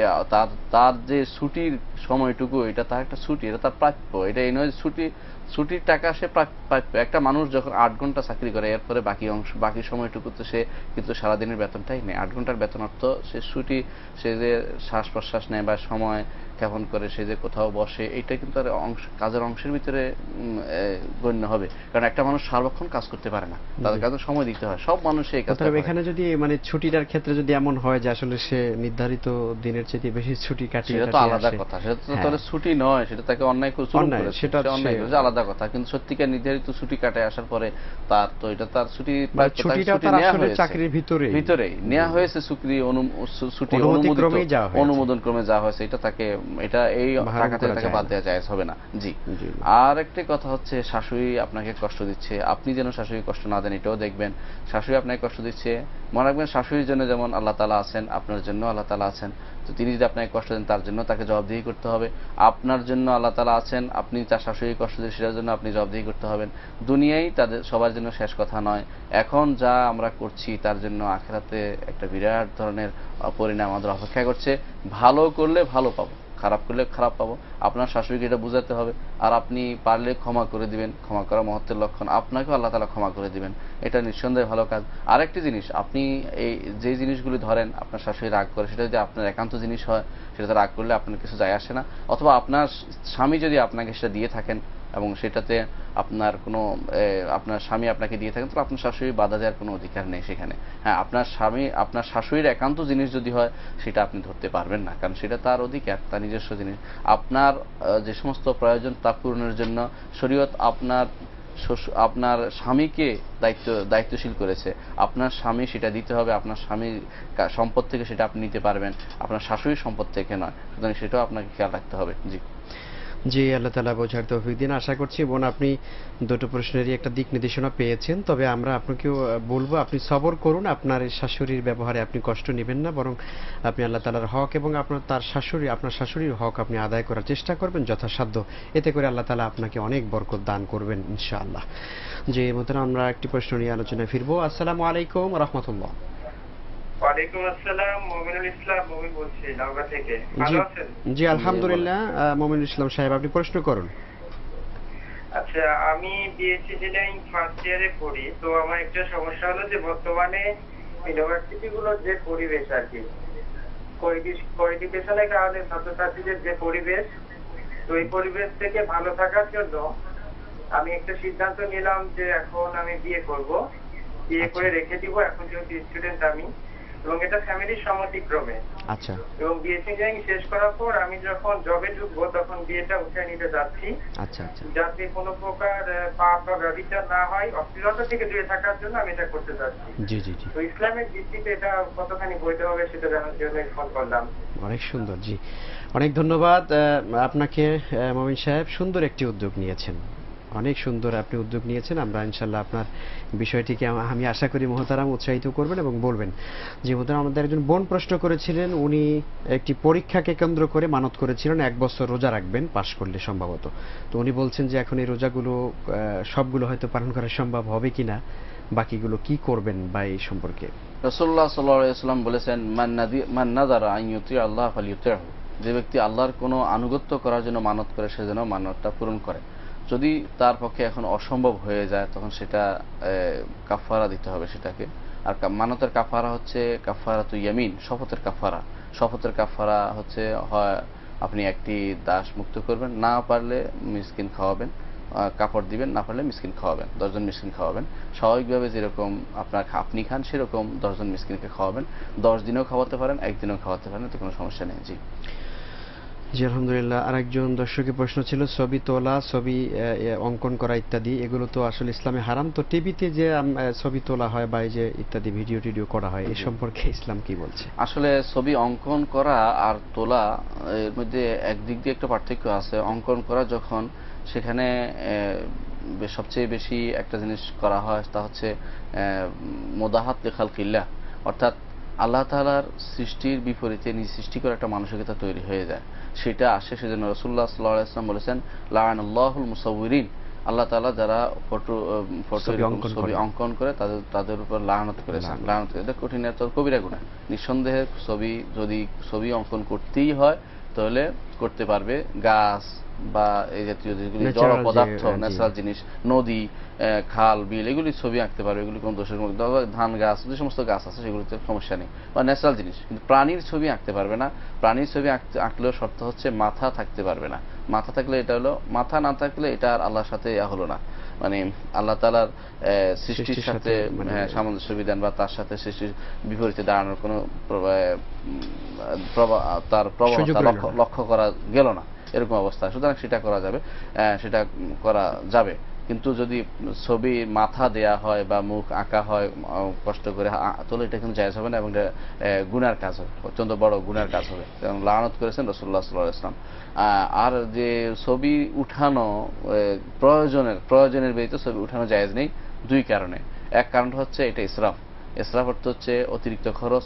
তার যে ছুটির সময়টুকু এটা তার একটা ছুটি, এটা তার প্রাপ্য। এটা এই নয় ছুটির টাকা সে প্রাপ্য। একটা মানুষ যখন 8 ঘন্টা চাকরি করে, এরপরে বাকি সময়টুকু তো সে কিন্তু সারাদিনের বেতনটাই নেই। 8 ঘন্টার বেতন অর্থ সে ছুটি, সে যে শ্বাস প্রশ্বাস নেয় বা সময় ক্ষেপণ করে, সে যে কোথাও বসে, এটা কিন্তু আর কাজের অংশের ভিতরে গণ্য হবে। কারণ একটা মানুষ সার্বক্ষণ কাজ করতে পারে না, তাদের কাছে সময় দিতে হয়। সব মানুষ এই কাজ করে। এখানে যদি মানে ছুটিটার ক্ষেত্রে যদি এমন হয় যে আসলে সে নির্ধারিত দিনের চেয়ে বেশি ছুটি কাটিয়ে, সেটা তো আলাদা কথা। সেটা তো তাহলে ছুটি নয়, সেটা তাকে অন্যায় করে, সেটা অন্যায় করে আলাদা কথা। কিন্তু সত্যিকার নির্ধারিত ছুটি কাটায় আসার পরে তার তো এটা তার ছুটিটা চাকরির ভিতরেই নেওয়া হয়েছে, ছুটি অনুমোদন ক্রমে যাওয়া হয়েছে, এটা তাকে এটা এই টাকা থেকে তাকে বাদ দেওয়া জায়েজ হবে না। জি। আর একটি কথা হচ্ছে, শাশুড়ি আপনাকে কষ্ট দিচ্ছে, আপনি যেন শাশুড়ি কষ্ট না দেন এটাও দেখবেন। শাশুড়ি আপনাকে কষ্ট দিচ্ছে, মনে রাখবেন শাশুড়ির জন্য যেমন আল্লাহ তাআলা আছেন, আপনার জন্য আল্লাহ তাআলা আছেন। তো তিনি যদি আপনাকে কষ্ট দেন, তার জন্য তাকে জবাবদিহি করতে হবে। আপনার জন্য আল্লাহ তাআলা আছেন, আপনি তার শাশুড়ি কষ্ট দেন, সেটার জন্য আপনি জবাবদিহি করতে হবেন। দুনিয়ায় তাদের সবার জন্য শেষ কথা নয়। এখন যা আমরা করছি তার জন্য আখিরাতে একটা বিরাট ধরনের পরিণাম আমাদের অপেক্ষা করছে। ভালো করলে ভালো পাবো, খারাপ করলে খারাপ পাবো। আপনার শাশুড়িকে এটা বুঝাতে হবে। আর আপনি পারলে ক্ষমা করে দিবেন, ক্ষমা করা মহত্বের লক্ষণ। আপনাকেও আল্লাহ তাআলা ক্ষমা করে দিবেন, এটা নিঃসন্দেহে ভালো কাজ। আরেকটি জিনিস, আপনি এই যে জিনিসগুলি ধরেন আপনার শাশুড়ি রাগ করে, সেটা যদি আপনার একান্ত জিনিস হয়, সেটাতে রাগ করলে আপনার কিছু যায় আসে না। অথবা আপনার স্বামী যদি আপনাকে সেটা দিয়ে থাকেন এবং সেটাতে আপনার স্বামী আপনাকে দিয়ে থাকেন, তো আপনার শাশুড়ি বাধা দেওয়ার কোনো অধিকার নেই সেখানে। হ্যাঁ, আপনার শাশুড়ির একান্ত জিনিস যদি হয়, সেটা আপনি ধরতে পারবেন না, কারণ সেটা তার অধিকার, তার নিজস্ব জিনিস। আপনার যে সমস্ত প্রয়োজন তা পূরণের জন্য শরীয়ত আপনার স্বামীকে দায়িত্বশীল করেছে। আপনার স্বামী সেটা দিতে হবে, আপনার স্বামীর সম্পদ থেকে সেটা আপনি নিতে পারবেন, আপনার শাশুড়ির সম্পদ থেকে নয়। সুতরাং সেটাও আপনাকে খেয়াল রাখতে হবে। জি জি, আল্লাহ তাআলা বোঝার তৌফিক দিন। আশা করছি বোন আপনি দুটো প্রশ্নেরই একটা দিক নির্দেশনা পেয়েছেন। তবে আমরা আপনাকেও বলবো, আপনি সবর করুন, আপনার শাশুড়ির ব্যবহারে আপনি কষ্ট নেবেন না, বরং আপনি আল্লাহ তাআলার হক এবং আপনার শাশুড়ির হক আপনি আদায় করার চেষ্টা করবেন যথাসাধ্য। এতে করে আল্লাহ তাআলা আপনাকে অনেক বরকত দান করবেন ইনশাআল্লাহ। যে মতন আমরা একটি প্রশ্ন নিয়ে আলোচনায় ফিরবো। আসসালামু আলাইকুম ওয়া রাহমাতুল্লাহ। ওয়ালাইকুম আসসালাম, মুমিনুল ইসলাম মুমিন বলছি নওগাঁ থেকে। ভালো আছেন? জি আলহামদুলিল্লাহ। মুমিনুল ইসলাম সাহেব, আপনি প্রশ্ন করুন। আচ্ছা, আমি বিএসসি ইঞ্জিনিয়ারিং ফার্স্ট ইয়ারে পড়ি। তো আমার একটা সমস্যা হলো যে বর্তমানে ইউনিভার্সিটি গুলোর যে পরিবেশ আর কি, কোএডুকেশনের কারণে ছাত্রছাত্রীদের যে পরিবেশ, তো এই পরিবেশ থেকে ভালো থাকার জন্য আমি একটা সিদ্ধান্ত নিলাম যে এখন আমি বিয়ে করব, বিয়ে করে রেখে দিব এখন যেহেতু স্টুডেন্ট আমি, এবং এটা ফ্যামিলির সম্মতিক্রমে। আচ্ছা। এবং বিএসসি ইঞ্জিনিয়ারিং শেষ করার পর আমি যখন জবে ঢুকবো তখন বিয়েটা উঠে নিতে যাচ্ছি। আচ্ছা আচ্ছা। যাতে কোনো প্রকার পাপ বা ব্যভিচার না হয়, অশ্লীলতা থেকে দূরে থাকার জন্য আমি এটা করতে যাচ্ছি। জি জি জি। তো ইসলামের দৃষ্টিতে এটা কতখানি বৈধ হবে সেটা জানার জন্য ফোন করলাম। অনেক সুন্দর। জি, অনেক ধন্যবাদ আপনাকে মমিন সাহেব। সুন্দর একটি উদ্যোগ নিয়েছেন, অনেক সুন্দর আপনি উদ্যোগ নিয়েছেন। আমরা ইনশাল্লাহ আপনার বিষয়টিকে আমি আশা করি মোহতারাম উৎসাহিত করবেন এবং বলবেন। যে মোহতারাম আমাদের একজন বোন প্রশ্ন করেছিলেন, উনি একটি পরীক্ষাকে কেন্দ্র করে মানত করেছিলেন 1 বছর রোজা রাখবেন পাশ করলে সম্ভবত। তো উনি বলছেন যে এখন এই রোজাগুলো সবগুলো হয়তো পালন করা সম্ভব হবে কিনা, বাকিগুলো কি করবেন বা এই সম্পর্কে? রাসূলুল্লাহ সাল্লাল্লাহু আলাইহি ওয়াসাল্লাম বলেছেন, মান নাযারা আন ইউতি আল্লাহ ফালিউতিহু, যে ব্যক্তি আল্লাহর কোনো আনুগত্য করার জন্য মানত করে সে যেন মানতটা পূরণ করে। যদি তার পক্ষে এখন অসম্ভব হয়ে যায় তখন সেটা কাফারা দিতে হবে সেটাকে। আর মানতের কাফারা হচ্ছে কাফারাতু ইয়ামিন, শপথের কাফারা। শপথের কাফারা হচ্ছে হয় আপনি একটি দাস মুক্ত করবেন, না পারলে মিসকিন খাওয়াবেন, কাপড় দিবেন, না পারলে মিসকিন খাওয়াবেন, 10 জন মিসকিন খাওয়াবেন। স্বাভাবিকভাবে যেরকম আপনি খান সেরকম 10 জন মিসকিনকে খাওয়াবেন। 10 দিনেও খাওয়াতে পারেন, একদিনেও খাওয়াতে পারেন, এতে কোনো সমস্যা নেই। জি জি আলহামদুলিল্লাহ। আরেকজন দর্শকের প্রশ্ন ছিল ছবি তোলা, ছবি অঙ্কন করা ইত্যাদি, এগুলো তো আসলে ইসলামে হারাম। তো টিভিতে যে ছবি তোলা হয় বা এই যে ইত্যাদি ভিডিও টিডিও করা হয়, এই সম্পর্কে ইসলাম কি বলছে? আসলে ছবি অঙ্কন করা আর তোলা এর মধ্যে একদিক দিয়ে একটা পার্থক্য আছে। অঙ্কন করা যখন সেখানে সবচেয়ে বেশি একটা জিনিস করা হয় তা হচ্ছে মোদাহাত লিখালকিল্লাহ, অর্থাৎ আল্লাহ তাআলার সৃষ্টির বিপরীতে নিজ সৃষ্টি করে একটা মানসিকতা তৈরি হয়ে যায়, সেটা আসে। সেজন্য রাসূলুল্লাহ সাল্লাল্লাহু আলাইহি ওয়াসাল্লাম বলেছেন, লাআনাল্লাহুল মুসাউউরিন, আল্লাহ তাআলা যারা ছবি অঙ্কন করে তাদের উপর লানত করেছেন। লানত, এটা কঠিন, কবিরা গুনাহ। নিঃসন্দেহে যদি ছবি অঙ্কন করতেই হয় তাহলে করতে পারবে। গাছ বা এই জাতীয় যেগুলি জড় পদার্থ, ন্যাচারাল জিনিস, নদী, খাল, বিল, এগুলি ছবি আঁকতে পারবে, এগুলি কোন দোষের মধ্যে। ধান গাছ, যে সমস্ত গাছ আছে সেগুলিতে সমস্যা নেই, বা ন্যাচারাল জিনিস। কিন্তু প্রাণীর ছবি আঁকতে পারবে না। প্রাণীর ছবি আঁকলেও শর্ত হচ্ছে মাথা থাকতে পারবে না। মাথা থাকলে এটা হলো, মাথা না থাকলে এটা আর আল্লাহর সাথে হলো না, মানে আল্লাহ তাআলার সৃষ্টির সাথে সামঞ্জস্য বিধান বা তার সাথে সৃষ্টির বিপরীতে দাঁড়ানোর কোনো তার প্রবণতা লক্ষ্য করা গেল না, এরকম অবস্থা। সুতরাং সেটা করা যাবে, সেটা করা যাবে। কিন্তু যদি ছবি মাথা দেয়া হয় বা মুখ আঁকা হয় কষ্ট করে, তাহলে এটা কিন্তু জায়েজ হবে না এবং গুনার কাজ হবে, অত্যন্ত বড় গুনার কাজ হবে। কারণ লানত করেছেন রাসূলুল্লাহ সাল্লাল্লাহু আলাইহি ওয়াসাল্লাম। আর যে ছবি উঠানো প্রয়োজনের ব্যতীত ছবি উঠানো জায়েজ নেই দুই কারণে। এক কারণ হচ্ছে এটা ইসরাফ। ইসরাফ অর্থ হচ্ছে অতিরিক্ত খরচ।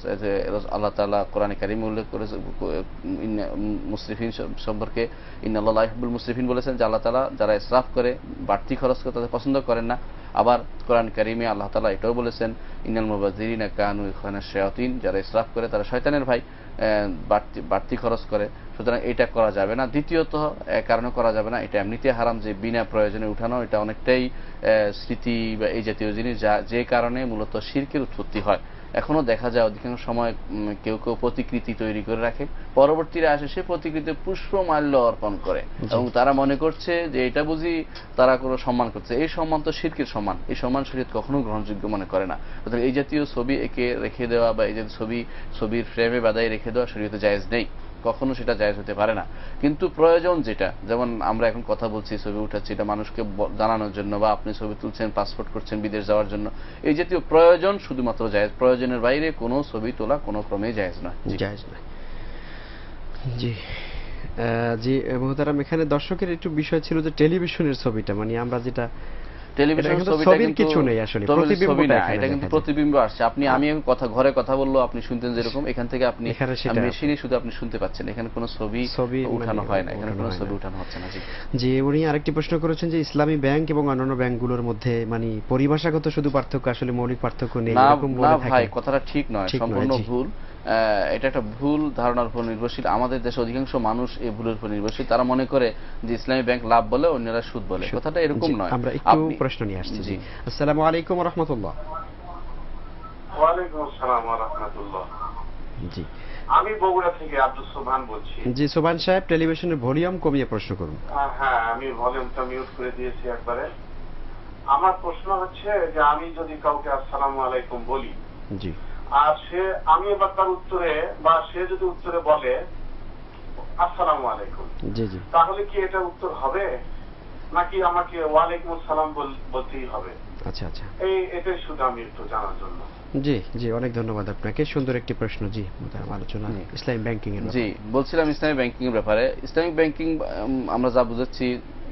আল্লাহ তাআলা কোরআনে কারীমে উল্লেখ করেছে মুসরিফিন সম্পর্কে, ইন্নাল্লাহা লা ইউহিব্বুল মুসরিফিন বলেছেন যে আল্লাহ তাআলা যারা ইসরাফ করে, বাড়তি খরচ করে, তাদের পছন্দ করেন না। আবার কোরআন কারীমে আল্লাহ তাআলা এটাও বলেছেন, ইন্নাল মুবাযযিরিনা কানু ইখওয়ানাশ শায়াতিন, যারা ইসরাফ করে তারা শয়তানের ভাই, বাড়তি খরচ করে। সুতরাং এটা করা যাবে না। দ্বিতীয়ত কারণে করা যাবে না, এটা এমনিতে হারাম যে বিনা প্রয়োজনে উঠানো, এটা অনেকটাই স্মৃতি বা এই জাতীয় জিনিস যে কারণে মূলত শিরকের উৎপত্তি হয়। এখনো দেখা যায় অধিকাংশ সময় কেউ কেউ প্রতিকৃতি তৈরি করে রাখে, পরবর্তীতে আসে সে প্রতিকৃতিতে পুষ্পমাল্য অর্পণ করে এবং তারা মনে করছে যে এটা বুঝি তারা কোনো সম্মান করছে। এই সম্মান তো শিরকের সম্মান, এই সম্মান শরীয়ত কখনো গ্রহণযোগ্য মনে করে না। অর্থাৎ এই জাতীয় ছবি এঁকে রেখে দেওয়া বা এই জাতীয় ছবির ফ্রেমে বাঁধাই রেখে দেওয়া শরীয়তে জায়েজ নেই, কখনো সেটা জায়েজ হতে পারে না। কিন্তু প্রয়োজন যেটা, যেমন আমরা এখন কথা বলছি, ছবি উঠাচ্ছি, এটা মানুষকে জানানোর জন্য, বা আপনি ছবি তুলছেন, পাসপোর্ট করছেন বিদেশ যাওয়ার জন্য, এই জাতীয় প্রয়োজন শুধুমাত্র জায়েজ। প্রয়োজনের বাইরে কোনো ছবি তোলা কোনো ক্রমেই জায়েজ নয়। জায়েজ নয়। জি জি মুহতারাম, এখানে দর্শকের একটু বিষয় ছিল যে টেলিভিশনের ছবিটা, মানে আমরা যেটা টেলিভিশন ছবিটা কিছু নেই আসলে, প্রতিবিম্ব না, এটা কিন্তু প্রতিবিম্ব আসছে। আমি ঘরে কথা বললো আপনি শুনতেন যেরকম, এখান থেকে আপনি মেশিনে শুধু আপনি শুনতে পাচ্ছেন, এখানে কোনো ছবি উঠানো হয় না, এখানে কোনো ছবি উঠানো হচ্ছে না। জি উনি আরেকটি প্রশ্ন করেছেন যে ইসলামী ব্যাংক এবং অন্যান্য ব্যাংকগুলোর মধ্যে মানে পরিভাষাগত শুধু পার্থক্য, আসলে মৌলিক পার্থক্য নেই এরকম বলে থাকেন। না ভাই, কথাটা ঠিক নয়, সম্পূর্ণ ভুল। এটা একটা ভুল ধারণার উপর নির্ভরশীল। আমাদের দেশে অধিকাংশ মানুষ এই ভুলের উপর নির্ভরশীল। তারা মনে করে যে ইসলামী ব্যাংক লাভ বলে, অন্যরা সুদ বলে। কথাটা এরকম নয়। আমরা একটু প্রশ্ন নিয়ে আসছি। জি আসসালামু আলাইকুম ওয়া রাহমাতুল্লাহ। ওয়া আলাইকুম আসসালাম ওয়া রাহমাতুল্লাহ। জি আমি বগুড়া থেকে আব্দুল সুবহান বলছি। জি সুবহান সাহেব, টেলিভিশনের ভলিউম কমিয়ে প্রশ্ন করুন। হ্যাঁ, আমি ভলিউমটা মিউট করে দিয়েছি একবারে। আমার প্রশ্ন হচ্ছে যে আমি যদি কাউকে আসসালামু আলাইকুম বলি, জি, আর আমি এবার তার উত্তরে, বা সে যদি উত্তরে বলে আসসালামু আলাইকুম, জি জি, তাহলে কি এটা উত্তর হবে নাকি আমাকে ওয়ালাইকুম আসসালাম বলতেই হবে? আচ্ছা আচ্ছা, এটাই শুধু আমি একটু জানার জন্য। জি জি, অনেক ধন্যবাদ আপনাকে, সুন্দর একটি প্রশ্ন। জি আলোচনা ইসলামিক ব্যাংকিং এর। জি বলছিলাম ইসলামিক ব্যাংকিং এর ব্যাপারে। ইসলামিক ব্যাংকিং আমরা যা বুঝাচ্ছি,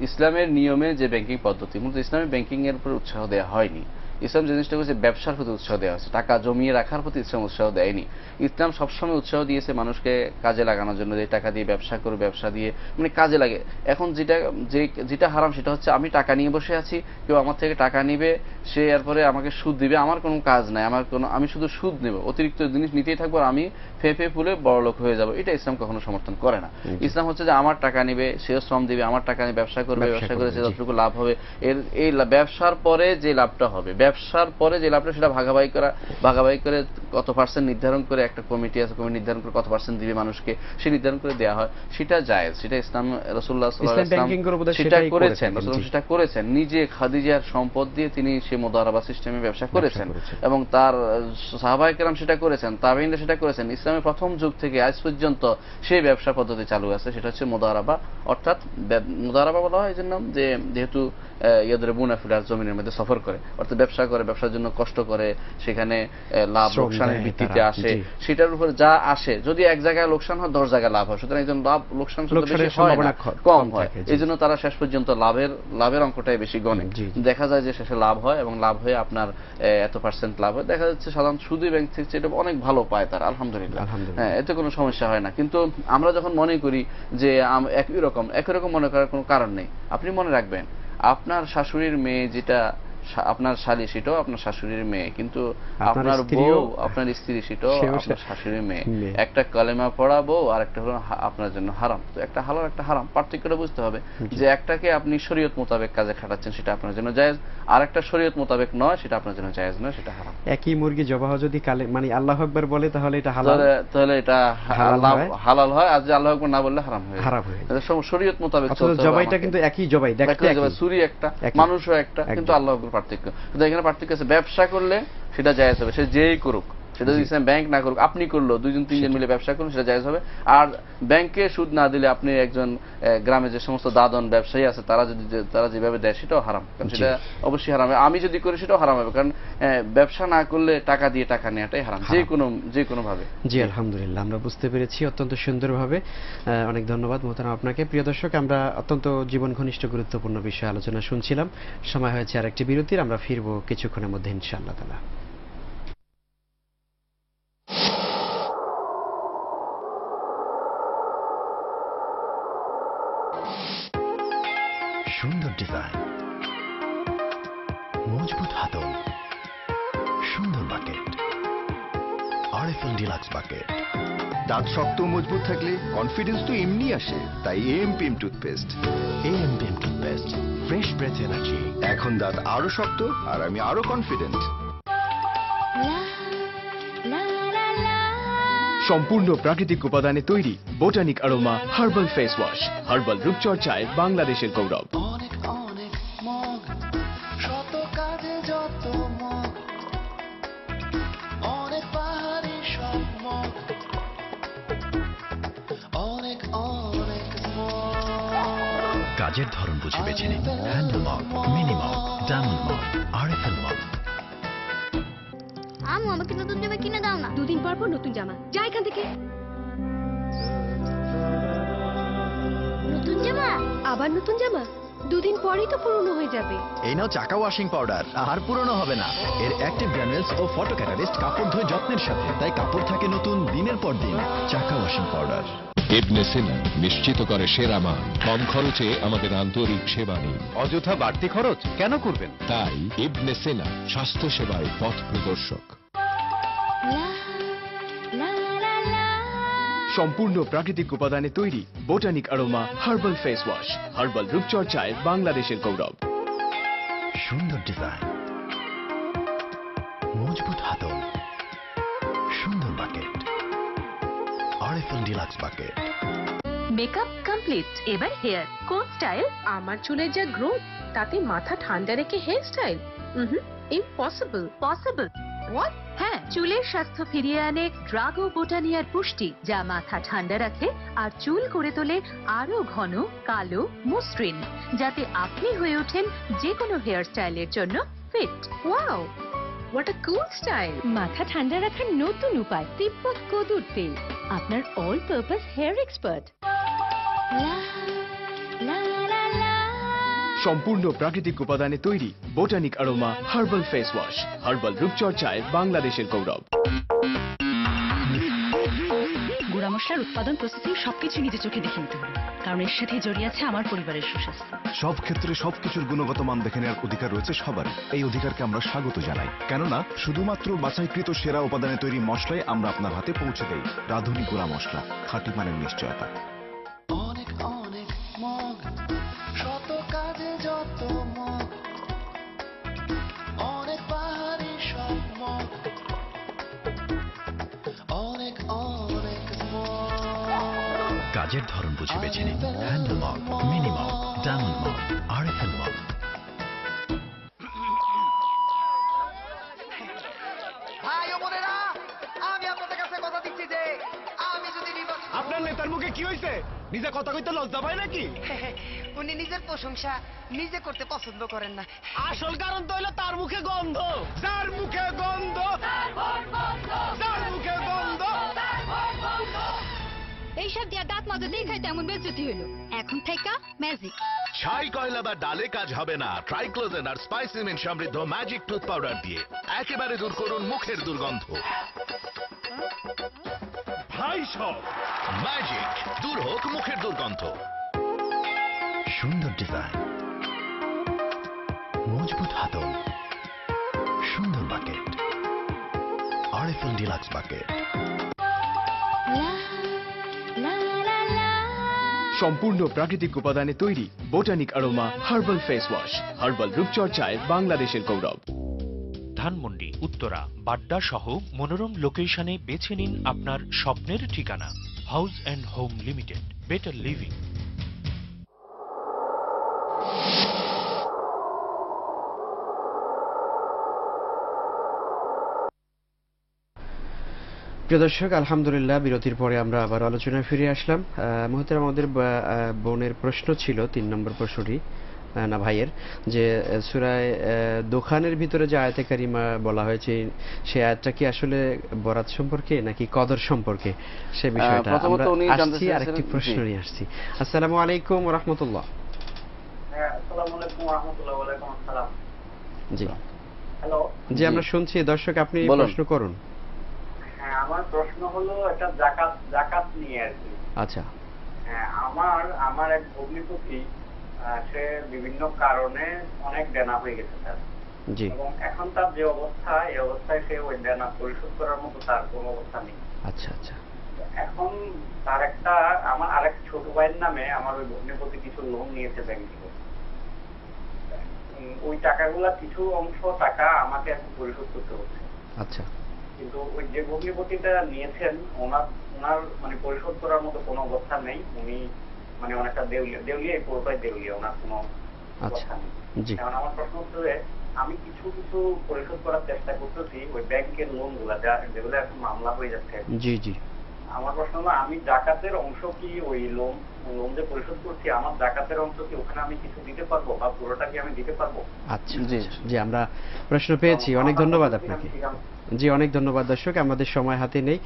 ইসলামের নিয়মে যে ব্যাংকিং পদ্ধতি, মূলত ইসলামিক ব্যাংকিং এর উপর উৎসাহ দেওয়া হয়নি। ইসলাম যে জিনিসটা করেছে ব্যবসার প্রতি উৎসাহ দেওয়া হয়েছে, টাকা জমিয়ে রাখার প্রতি ইসলাম উৎসাহ দেয়নি। ইসলাম সবসময় উৎসাহ দিয়েছে মানুষকে কাজে লাগানোর জন্য, যে টাকা দিয়ে ব্যবসা করে, ব্যবসা দিয়ে মানে কাজে লাগে। এখন যেটা হারাম সেটা হচ্ছে আমি টাকা নিয়ে বসে আছি, কেউ আমার থেকে টাকা নিবে, সে এরপরে আমাকে সুদ দিবে, আমার কোনো কাজ নাই, আমি শুধু সুদ নেব, অতিরিক্ত জিনিস নিতেই থাকবো, আমি ফেঁপে ফুলে বড় লোক হয়ে যাব, এটা ইসলাম কখনো সমর্থন করে না। ইসলাম হচ্ছে যে আমার টাকা নিবে, সেও শ্রম দিবে, আমার টাকা নিয়ে ব্যবসা করবে, ব্যবসা করে সে যতটুকু লাভ হবে, এই ব্যবসার পরে যে লাভটা হবে, ব্যবসার পরে যে লাভটা সেটা ভাগাভাগি করে কত পার্সেন্ট নির্ধারণ করে, একটা কমিটি আছে, কমিটি নির্ধারণ করে কত পার্সেন্ট দিবে মানুষকে, সে নির্ধারণ করে দেওয়া হয়, সেটা জায়েজ, সেটা ইসলাম রাসূলুল্লাহ সাল্লাল্লাহু আলাইহি ওয়াসাল্লাম সেটা করেছেন, রাসূলুল্লাহ সেটা করেছেন, নিজে খাদিজার সম্পদ দিয়ে তিনি সে মুদারাবা সিস্টেমে ব্যবসা করেছেন এবং তার সাহাবায়ে কেরাম সেটা করেছেন, তাবেঈনরা সেটা করেছেন। ইসলামের প্রথম যুগ থেকে আজ পর্যন্ত সেই ব্যবসা পদ্ধতি চালু আছে, সেটা হচ্ছে মুদারাবা, অর্থাৎ মুদারাবা বলা হয় এই জন্য যে যেহেতু ইয়াদরিবুনা ফিল আরদ জমিনের মধ্যে সফর করে, অর্থাৎ ব্যবসা করে, ব্যবসার জন্য কষ্ট করে, সেখানে লাভ লোকসানের ভিত্তিতে আসে, সেটার উপর যা আসে, যদি এক জায়গায় লোকসান হয় 10 জায়গায় লাভ হয়, সুতরাং একজন লাভ লোকসান বেশি হয় না, কম হয়, এই জন্য তারা শেষ পর্যন্ত লাভের অঙ্কটাই বেশি গণে। দেখা যায় যে শেষে লাভ হয় এবং লাভ হয়ে আপনার এত পার্সেন্ট লাভ হয়, দেখা যাচ্ছে সাধারণ সুদী ব্যাংক থেকে এটা অনেক ভালো পায় তারা, আলহামদুলিল্লাহ, হ্যাঁ, এতে কোনো সমস্যা হয় না। কিন্তু আমরা যখন মনে করি যে একই রকম মনে করার কোনো কারণ নেই। আপনি মনে রাখবেন আপনার শাশুড়ির মেয়ে যেটা আপনার শালী, সেটাও আপনার শাশুড়ির মেয়ে, কিন্তু আপনার বউ, আপনার স্ত্রী, সেটাও আপনার শাশুড়ির মেয়ে। একটা কালেমা পড়া বউ আর একটা হলো আপনার জন্য হারাম। তো একটা হালাল একটা হারাম, পার্থক্যটা বুঝতে হবে যে একটাকে আপনি শরীয়ত মোতাবেক কাজে খাটাচ্ছেন, সেটা আপনার জন্য জায়েজ, আর একটা শরীয়ত মোতাবেক নয়, সেটা আপনার জন্য জায়েজ নয়, সেটা হারাম। একই মুরগি জবাহ যদি মানে আল্লাহু আকবার বলে তাহলে এটা হালাল, তাহলে এটা হালাল হয়, আর যদি আল্লাহু আকবার না বললে হারাম হয়, হারাম হয়। শরীয়ত মোতাবেক চলতে হবে। জবাইটা কিন্তু একই জবাই, দেখতে একই, ছুরি একটা, মানুষও একটা, কিন্তু আল্লাহু আকবার পার্থক্য। কিন্তু এখানে পার্থক্য আছে, ব্যবসা করলে সেটা জায়েজ হবে, সে যেই করুক, সেটা যদি ইসলাম ব্যাংক না করুক, আপনি করলো, দুইজন তিনজন মিলে ব্যবসা করুন, সেটা জায়েজ হবে। আর ব্যাংকে সুদ না দিলে আপনি একজন গ্রামে যে সমস্ত দাদন ব্যবসায়ী আছে তারা যেভাবে দেয়, সেটাও হারাম, কারণ সেটা অবশ্যই হারাম। আমি যদি করি সেটাও হারাম হবে, কারণ ব্যবসা না করলে টাকা দিয়ে টাকা নেওয়াটাই হারাম, যে কোনো ভাবে। জি আলহামদুলিল্লাহ, আমরা বুঝতে পেরেছি অত্যন্ত সুন্দরভাবে। অনেক ধন্যবাদ মোহতারাম আপনাকে। প্রিয় দর্শক, আমরা অত্যন্ত জীবন ঘনিষ্ঠ গুরুত্বপূর্ণ বিষয়ে আলোচনা শুনছিলাম। সময় হয়েছে আরেকটি বিরতির, আমরা ফিরবো কিছুক্ষণের মধ্যে ইনশাআল্লাহ তাআলা। সুন্দর ডিজাইন, মজবুত হাতল, সুন্দর বাকেট, আরএফএল ডিলাক্স বাকেট। দাঁত শক্ত মজবুত থাকলে কনফিডেন্স তো এমনি আসে, তাই AMPM toothpaste. AMPM toothpaste, fresh breath energy. এখন দাঁত আরো শক্ত আর আমি আরো কনফিডেন্ট। সম্পূর্ণ প্রাকৃতিক উপাদানে তৈরি botanic aroma herbal face wash, herbal রূপচর্চায় বাংলাদেশের গৌরব। অনেক অনেক মগ, শত কাজে যত মগ, অনেক পাহাড়ি সব মগ, অনেক অনেক মগ। কাজের ধরন বুঝে বেছে নিন handle mug, mini mug, diamond mug, RFL mug. আম্মু, আমাকে নতুন জামা কিনে দাও না। 2 দিন পর পর নতুন জামা, যা এখান থেকে। নতুন জামা? আবার নতুন জামা? 2 দিন পরেই তো পুরনো হয়ে যাবে। এই নাও চাকা ওয়াশিং পাউডার, আর পুরনো হবে না। এর অ্যাক্টিভ গ্রানুলস ও ফটো ক্যাটালিস্ট কাপড় ধোয় যত্নের সাথে, তাই কাপড় থাকে নতুন দিনের পর দিন। চাকা ওয়াশিং পাউডার। ইবনে সিনা নিশ্চিত করে সেরা মান, কম খরচে আমাদের আন্তরিক সেবা নিন। অযথা বাড়তি খরচ কেন করবেন? তাই ইবনে সিনা স্বাস্থ্য সেবায় পথ প্রদর্শক। সম্পূর্ণ প্রাকৃতিক উপাদানে তৈরি botanic aroma herbal face wash, herbal রূপচর্চায় বাংলাদেশের গৌরব। সুন্দর ডিজাইন, মজবুত হাতল, সুন্দর bucket, RFL deluxe bucket. Makeup complete, এবার হেয়ার। কোন স্টাইল? আমার চুলের যা গ্রোথ, তাতে মাথা ঠান্ডা রেখে hair style impossible. Possible? What? হ্যাঁ, চুলের স্বাস্থ্য ফিরিয়ে আনে ড্রাগো বোটানিয়ার পুষ্টি, যা মাথা ঠান্ডা রাখে আর চুল করে তোলে আরো ঘন, কালো, মসৃণ, যাতে আপনি হয়ে ওঠেন যে কোনো হেয়ার স্টাইলের জন্য fit. Wow, what a cool style! মাথা ঠান্ডা রাখার নতুন উপায়, তিব্বত কদুর তেল, আপনার অল পারপাস হেয়ার এক্সপার্ট। সম্পূর্ণ প্রাকৃতিক উপাদানে তৈরি botanic aroma herbal face wash. Herbal রূপচর্চায় বাংলাদেশের গৌরব। গুঁড়া মশলার উৎপাদন, প্রসেসিং সবকিছু নিজে চোখে দেখে নিতে হলো, কারণ এর সাথে জড়িয়ে আছে আমার পরিবারের সুস্বাস্থ্য। সব ক্ষেত্রে সবকিছুর গুণগত মান দেখে নেওয়ার অধিকার রয়েছে সবারই। এই অধিকারকে আমরা স্বাগত জানাই, কেননা শুধুমাত্র বাছাইকৃত সেরা উপাদানে তৈরি মশলাই আমরা আপনার হাতে পৌঁছে দেই। রাঁধুনি গুঁড়া মশলা, খাঁটি মানের নিশ্চয়তা। অনেক অনেক মগ, শত কাজে যত মগ, অনেক বাহারি সব মগ, অনেক অনেক মগ। কাজের ধরন বুঝে বেছে নিন handle mug, mini mug, diamond mug, RFL mug. ভাই ও বোনেরা, আমি আপনাদের কাছে কথা দিচ্ছি যে আমি যদি নির্বাচন। আপনার নেতার মুখে কি হয়েছে? নিজে কথা কইতে লজ্জা পায় নাকি? উনি নিজের প্রশংসা নিজে করতে পছন্দ করেন না। আসল কারণ তো হলো তার মুখে গন্ধ। যার মুখে গন্ধ, যার মুখে গন্ধ। এইসব দিয়া দাঁত মাজতেই খাই তেমন বেজ্জতি হইল। এখন থেকে ম্যাজিক। ছাই কয়লা বা ডালে কাজ হবে না ট্রাইক্লোজেন আর স্পাইসিমেন্ট সমৃদ্ধ ম্যাজিক টুথ পাউডার দিয়ে। একেবারে দূর করুন মুখের দুর্গন্ধ। ভাই সব ম্যাজিক, দূর হোক মুখের দুর্গন্ধ। সুন্দর ডিজাইন, মজবুত হাতল, সুন্দর বাকেট, আরএফএল ডিলাক্স বাকেট। সম্পূর্ণ প্রাকৃতিক উপাদানে তৈরি botanic aroma herbal face wash. Herbal রূপচর্চায় বাংলাদেশের গৌরব। ধানমন্ডি, উত্তরা, বাড্ডা সহ মনোরম লোকেশনে বেছে নিন আপনার স্বপ্নের ঠিকানা। House and home limited, better living. প্রিয় দর্শক, আলহামদুলিল্লাহ বিরতির পরে আমরা আবার আলোচনায় ফিরে আসলাম। মুহূর্তে আমাদের বোনের প্রশ্ন ছিল 3 নম্বর প্রশ্নটি, না ভাইয়ের, যে সূরায়ে দোখানের ভিতরে যে আয়াতে কারিমা বলা হয়েছে সেই আয়াতটা কি আসলে বরাত সম্পর্কে নাকি কদর সম্পর্কে, সে বিষয়টা আমরা আসছি। আরেকটি প্রশ্ন নিয়ে আসছি। আসসালামু আলাইকুম ওয়া রাহমাতুল্লাহ। আসসালামু আলাইকুম ওয়া রাহমাতুল্লাহ। ওয়া আলাইকুম আসসালাম। জি হ্যালো। জি আমরা শুনছি, দর্শক আপনি প্রশ্ন করুন। হ্যাঁ, আমার প্রশ্ন হলো এটা যাকাত নিয়ে আর কি। আচ্ছা। হ্যাঁ, আমার এক ভগ্নিপতি, সে বিভিন্ন কারণে অনেক দেনা হয়ে গেছে তার। জি। এবং এখন তার যে অবস্থা, এই অবস্থায় সে ওই দেনা পরিশোধ করার মতো তার কোনো অবস্থা নেই। আচ্ছা আচ্ছা। এখন তার আমার আরেক ছোট ভাইয়ের নামে আমার ওই ভগ্নিপতি কিছু লোন নিয়েছে ব্যাংক থেকে। ওই টাকাগুলা কিছু অংশ টাকা আমাকে এখন পরিশোধ করতে হচ্ছে। আচ্ছা। কিন্তু ওই যে ভগ্নিপতিটা নিয়েছেন ওনার মানে পরিশোধ করার মতো কোনো অবস্থা নেই। উনি মানে অনেকটা দেউলিয়া পুরোটাই দেউলিয়া, ওনার কোনো অবস্থা নেই। এখন আমার প্রশ্ন হচ্ছে যে আমি কিছু কিছু পরিশোধ করার চেষ্টা করতেছি ওই ব্যাংকের লোন গুলা যেগুলো এখন মামলা হয়ে যাচ্ছে। জি জি। আমার প্রশ্ন হলো আমি জাকাতের অংশ কি ওই লোন যে পরিশোধ করছি আমার জাকাতের অংশ কি ওখানে আমি কিছু দিতে পারবো বা পুরোটা কি আমি দিতে পারবো? আচ্ছা জি জি, আমরা প্রশ্ন পেয়েছি। অনেক ধন্যবাদ আপনাকে। জি অনেক ধন্যবাদ। দর্শক, আমাদের সময় হাতে নেই,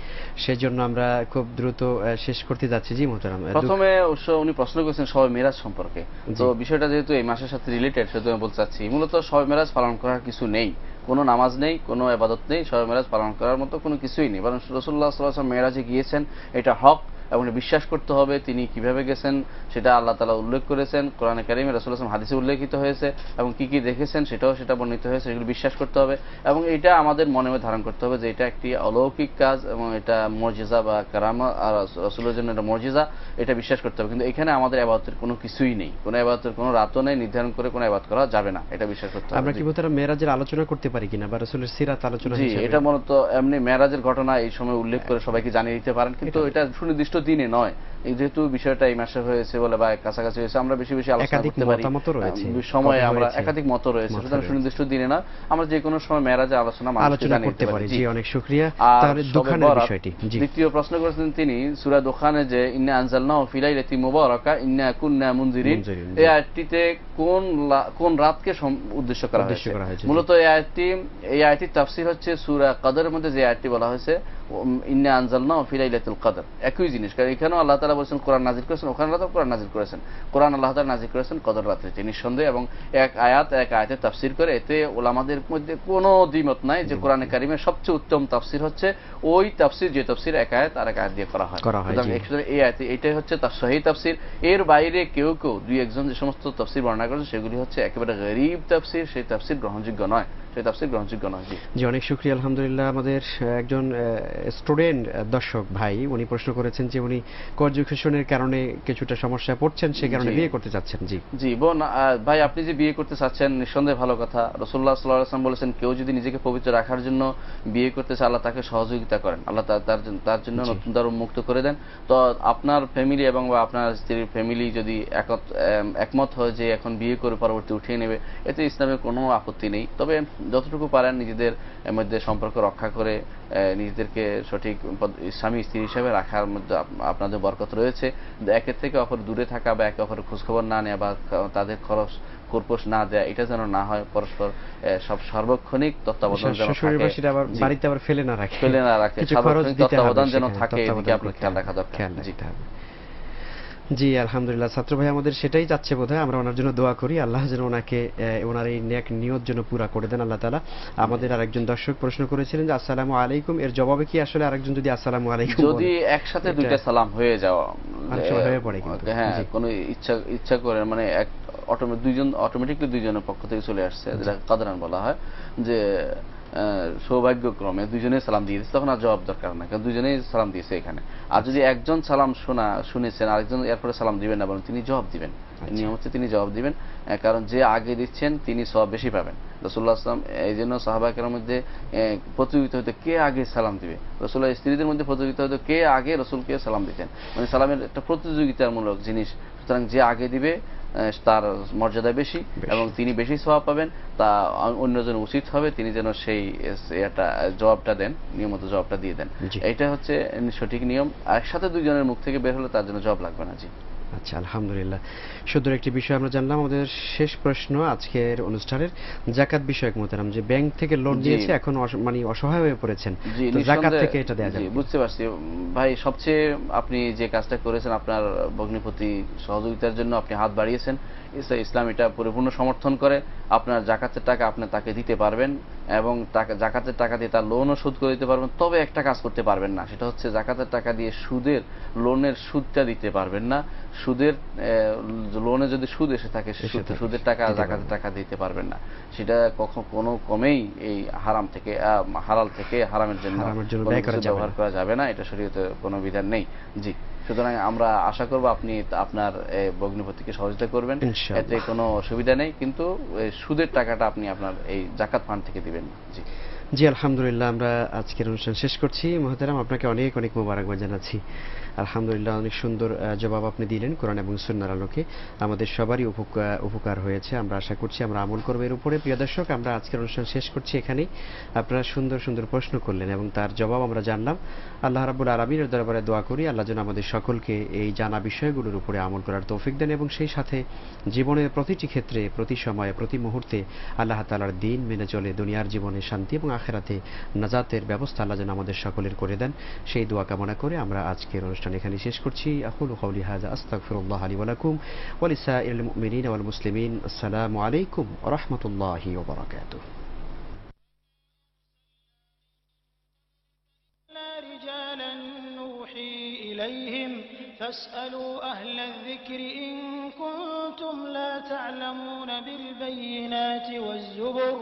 সেজন্য আমরা খুব দ্রুত শেষ করতে যাচ্ছি। জি মোহতারাম, প্রথমে অবশ্য উনি প্রশ্ন করেছেন শবে মেরাজ সম্পর্কে। তো বিষয়টা যেহেতু এই মাসের সাথে রিলেটেড, সেহেতু আমি বলতে চাচ্ছি মূলত শবে মেরাজ পালন করার কিছু নেই, কোনো নামাজ নেই, কোনো ইবাদত নেই, শবে মেরাজ পালন করার মতো কোনো কিছুই নেই। বরং রাসূলুল্লাহ সাল্লাল্লাহু আলাইহি ওয়াসাল্লাম মেরাজে গিয়েছেন, এটা হক এবং বিশ্বাস করতে হবে। তিনি কিভাবে গেছেন সেটা আল্লাহ তাআলা উল্লেখ করেছেন, কোরআনে কারিমে রাসূলুল্লাহ সাল্লাল্লাহু আলাইহি ওয়াসাল্লাম হাদিসে উল্লেখিত হয়েছে, এবং কি কি দেখেছেন সেটা বর্ণিত হয়েছে, সেগুলো বিশ্বাস করতে হবে। এবং এটা আমাদের মনে ধারণ করতে হবে যে এটা একটি অলৌকিক কাজ এবং এটা মুজিজা বা কারামা, আর রাসূলের জন্য এটা মুজিজা, এটা বিশ্বাস করতে হবে। কিন্তু এখানে আমাদের ইবাদতের কোনো কিছুই নেই, কোনো ইবাদতের কোনো রাতও নেই, নির্ধারণ করে কোনো ইবাদত করা যাবে না, এটা বিশ্বাস করতে হবে। আমরা কি মোহতারাম মেরাজের আলোচনা করতে পারি কিনা বা রাসূলের সিরাত আলোচনা হিসেবে? জি, এটা মূলত এমনি মেরাজের ঘটনা এই সময় উল্লেখ করে সবাইকে জানিয়ে দিতে পারেন, কিন্তু এটা সুনির্দিষ্ট দিনে নয়। যেহেতু বিষয়টা এই মাসে হয়েছে বলে বা কাছাকাছি হয়েছে, আমরা বেশি বেশি আলোচনা করতে পারি, সময়ে আমরা একাধিক মত রয়েছে, সুতরাং সুনির্দিষ্ট দিনে না, আমরা যে কোনো সময় মেরাজের আলোচনা করতে পারি। জি অনেক শুকরিয়া। তাহলে দোকানের বিষয়টি, জি দ্বিতীয় প্রশ্ন করেছেন তিনি সূরা দোখানে যে ইন্না আনজালনাহু ফি লাইলাতিন মুবারাকা ইন্না কুন্না মুনজিরিন, এই আয়াতটিতে কোন রাতকে উদ্দেশ্য করা হয়েছে? মূলত এই আয়াতটির তাফসীর হচ্ছে সূরা কদরের মধ্যে যে আয়াতটি বলা হয়েছে ইন্না আনজালনাহু ফি লাইলাতুল কদর, একই জিনিস। কারণ এখানেও আল্লাহ তাআলা তাআলা বলেছেন কোরআন নাজিল করেছেন, ওখানে আল্লাহ তাআলা কোরআন নাজিল করেছেন। কোরআন আল্লাহ তাআলা নাজিল করেছেন কদর রাত্রিতে নিঃসন্দেহে, এবং এক আয়াতে তাফসীর করে, এতে ওলামাদের মধ্যে কোনো দ্বিমত নাই যে কোরআনে কারিমের সবচেয়ে উত্তম তাফসীর হচ্ছে ওই তাফসীর যে তাফসীর এক আয়াত আর এক আয়াত দিয়ে করা হয়। সুতরাং এই আয়াতে এটাই হচ্ছে তার সহিহ তাফসীর। এর বাইরে কেউ দুই একজন যে সমস্ত তাফসীর বর্ণনা করেছে সেগুলি হচ্ছে একেবারে গরীব তাফসীর, সেই তাফসীর গ্রহণযোগ্য নয়, সেই তাফসীর গ্রহণযোগ্য নয়। জি, অনেক শুকরিয়া। আলহামদুলিল্লাহ। আমাদের একজন স্টুডেন্ট দর্শক ভাই উনি প্রশ্ন করেছেন যে উনি কো-এডুকেশনের কারণে কিছুটা সমস্যা পড়ছেন, সেই কারণে বিয়ে করতে চাচ্ছেন। জি জি বোন, ভাই আপনি যে বিয়ে করতে চাচ্ছেন নিঃসন্দেহে ভালো কথা। রাসূলুল্লাহ সাল্লাল্লাহু আলাইহি ওয়াসাল্লাম বলেছেন কেউ যদি নিজেকে পবিত্র রাখার জন্য বিয়ে করতে চায় আল্লাহ তাকে সহযোগিতা করেন, আল্লাহ তার জন্য নতুন দ্বার উন্মুক্ত করে দেন। তো আপনার ফ্যামিলি এবং আপনার স্ত্রীর ফ্যামিলি যদি একমত হয় যে এখন বিয়ে করে পরবর্তী উঠিয়ে নেবে, এতে ইসলামের কোনো আপত্তি নেই। তবে যতটুকু পারেন নিজেদের মধ্যে সম্পর্ক রক্ষা করে নিজেদেরকে সঠিক স্বামী স্ত্রী হিসেবে রাখার মধ্যে আপনাদের বরকত রয়েছে। একের থেকে অপর দূরে থাকা বা একে অপরের খোঁজখবর না নেওয়া বা তাদের খরচ খোরপোশ না দেয়া, এটা যেন না হয়। পরস্পর সব সার্বক্ষণিক তত্ত্বাবধান যেন থাকে, ফেলে না রাখে, সার্বক্ষণিক তত্ত্বাবধান যেন থাকে, এদিকে আপনার খেয়াল রাখা দরকার। জি আলহামদুলিল্লাহ। ছাত্র ভাই আমাদের সেটাই চাচ্ছে বোধহয়, আমরা ওনার জন্য দোয়া করি আল্লাহ যেন ওনাকে ওনার এই নেক নিয়ত যেন পুরা করে দেন আল্লাহ তাআলা। আমাদের আরেকজন দর্শক প্রশ্ন করেছিলেন যে আসসালামু আলাইকুম, এর জবাবে কি আসলে আরেকজন যদি আসসালামু আলাইকুম যদি একসাথে দুইটা সালাম হয়ে যাওয়া হয়ে পড়ে, হ্যাঁ কোনো ইচ্ছা করে মানে অটোমেটিকলি দুইজনের পক্ষ থেকে চলে আসছে, যেটা কাদরান বলা হয়, যে সৌভাগ্যক্রমে দুজনেই সালাম দিয়েছে, তখন আর জবাব দরকার না, কারণ দুজনেই সালাম দিয়েছে এখানে। আর যদি একজন সালাম শুনেছেন আরেকজন এরপরে সালাম দিবেন না, বরং তিনি জবাব দিবেন। নিয়ম হচ্ছে তিনি জবাব দিবেন, কারণ যে আগে দিচ্ছেন তিনি সওয়াব বেশি পাবেন। রাসূলুল্লাহ সাল্লাল্লাহু আলাইহি ওয়াসাল্লাম এই জন্য সাহাবায়ে মধ্যে প্রতিযোগিতা হতো কে আগে সালাম দিবে। রাসূলুল্লাহ স্ত্রীদের মধ্যে প্রতিযোগিতা হতো কে আগে রাসূলকে সালাম দিতেন, মানে সালামের একটা প্রতিযোগিতামূলক জিনিস। সুতরাং যে আগে দিবে তার মর্যাদা বেশি এবং তিনি বেশি সওয়াব পাবেন, তা অন্যজন উচিত হবে তিনি যেন সেই জবাবটা দেন, নিয়মিত জবাবটা দিয়ে দেন। এটা হচ্ছে সঠিক নিয়ম। একসাথে দুইজনের মুখ থেকে বের হলে তার জন্য জবাব লাগবে না। জি আচ্ছা আলহামদুলিল্লাহ। সুন্দর একটি বিষয় আমরা জানলাম। আমাদের শেষ প্রশ্ন আজকের অনুষ্ঠানের যাকাত বিষয়ক মোহতারাম, যে ব্যাংক থেকে লোন নিয়েছে এখন মানে অসহায় হয়ে পড়েছেন, তো যাকাত থেকে এটা দেয়া যাবে? বুঝতে পারছি ভাই, সবচেয়ে আপনি যে কাজটা করেছেন আপনার ভগ্নিপতি সহযোগিতার জন্য আপনি হাত বাড়িয়েছেন, ইসলাম এটা পরিপূর্ণ সমর্থন করে। আপনার জাকাতের টাকা আপনি তাকে দিতে পারবেন এবং জাকাতের টাকা দিয়ে তার লোনও শোধ করে দিতে পারবেন। তবে একটা কাজ করতে পারবেন না, সেটা হচ্ছে জাকাতের টাকা দিয়ে লোনের সুদটা দিতে পারবেন না। লোনে যদি সুদ এসে থাকে সুদের টাকা জাকাতের টাকা দিতে পারবেন না। সেটা কোনো কমেই এই হালাল থেকে হারামের জন্য ব্যবহার করা যাবে না, এটা শরীয়তে কোনো বিধান নেই। জি, সুতরাং আমরা আশা করব আপনি আপনার ভগ্নিপতিকে সহযোগিতা করবেন, এতে কোনো অসুবিধা নেই, কিন্তু সুদের টাকাটা আপনি আপনার এই জাকাত ফান্ড থেকে দিবেন। জি জি আলহামদুলিল্লাহ। আমরা আজকের অনুষ্ঠান শেষ করছি। মোহতারাম আপনাকে অনেক অনেক মোবারকবাদ জানাচ্ছি। আলহামদুলিল্লাহ, অনেক সুন্দর জবাব আপনি দিলেন কোরআন এবং সুন্নাহর আলোকে, আমাদের সবারই উপকার হয়েছে। আমরা আশা করছি আমরা আমল করব এর উপরে। প্রিয় দর্শক, আমরা আজকের অনুষ্ঠান শেষ করছি এখানেই। আপনারা সুন্দর সুন্দর প্রশ্ন করলেন এবং তার জবাব আমরা জানলাম। আল্লাহ রাব্বুল আলামিনের দরবারে দোয়া করি আল্লাহ যেন আমাদের সকলকে এই জানা বিষয়গুলোর উপরে আমল করার তৌফিক দেন এবং সেই সাথে জীবনের প্রতিটি ক্ষেত্রে, প্রতি সময়ে, প্রতি মুহূর্তে আল্লাহ তাআলার দ্বীন মেনে চলে দুনিয়ার জীবনে শান্তি এবং আখিরাতে নাজাতের ব্যবস্থা আল্লাহ যেন আমাদের সকলের করে দেন, সেই দোয়া কামনা করে আমরা আজকের অনুষ্ঠান এখানে শেষ করছি। আকুলু কাওলি হাযা আস্তাগফিরুল্লাহ লি ওয়া লাকুম ওয়া লিসাইরিল মুমিনিনা ওয়াল মুসলিমিন। আসসালামু আলাইকুম ওয়া রাহমাতুল্লাহি ওয়া বারাকাতুহু। رجالا نوحي إليهم فاسألوا أهل الذكر إن كنتم لا تعلمون بالبينات والزبر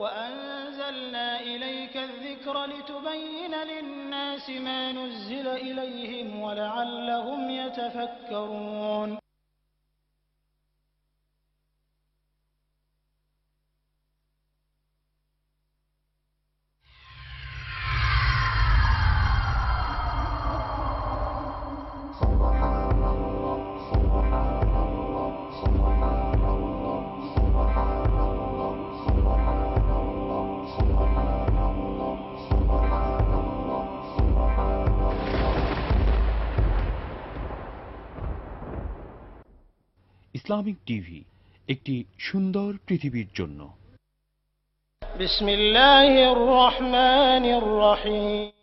وأنزلنا إليك الذكر لتبين للناس ما نزل إليهم ولعلهم يتفكرون. ইসলামিক টিভি, একটি সুন্দর পৃথিবীর জন্য। বিসমিল্লাহির রহমানির রহিম।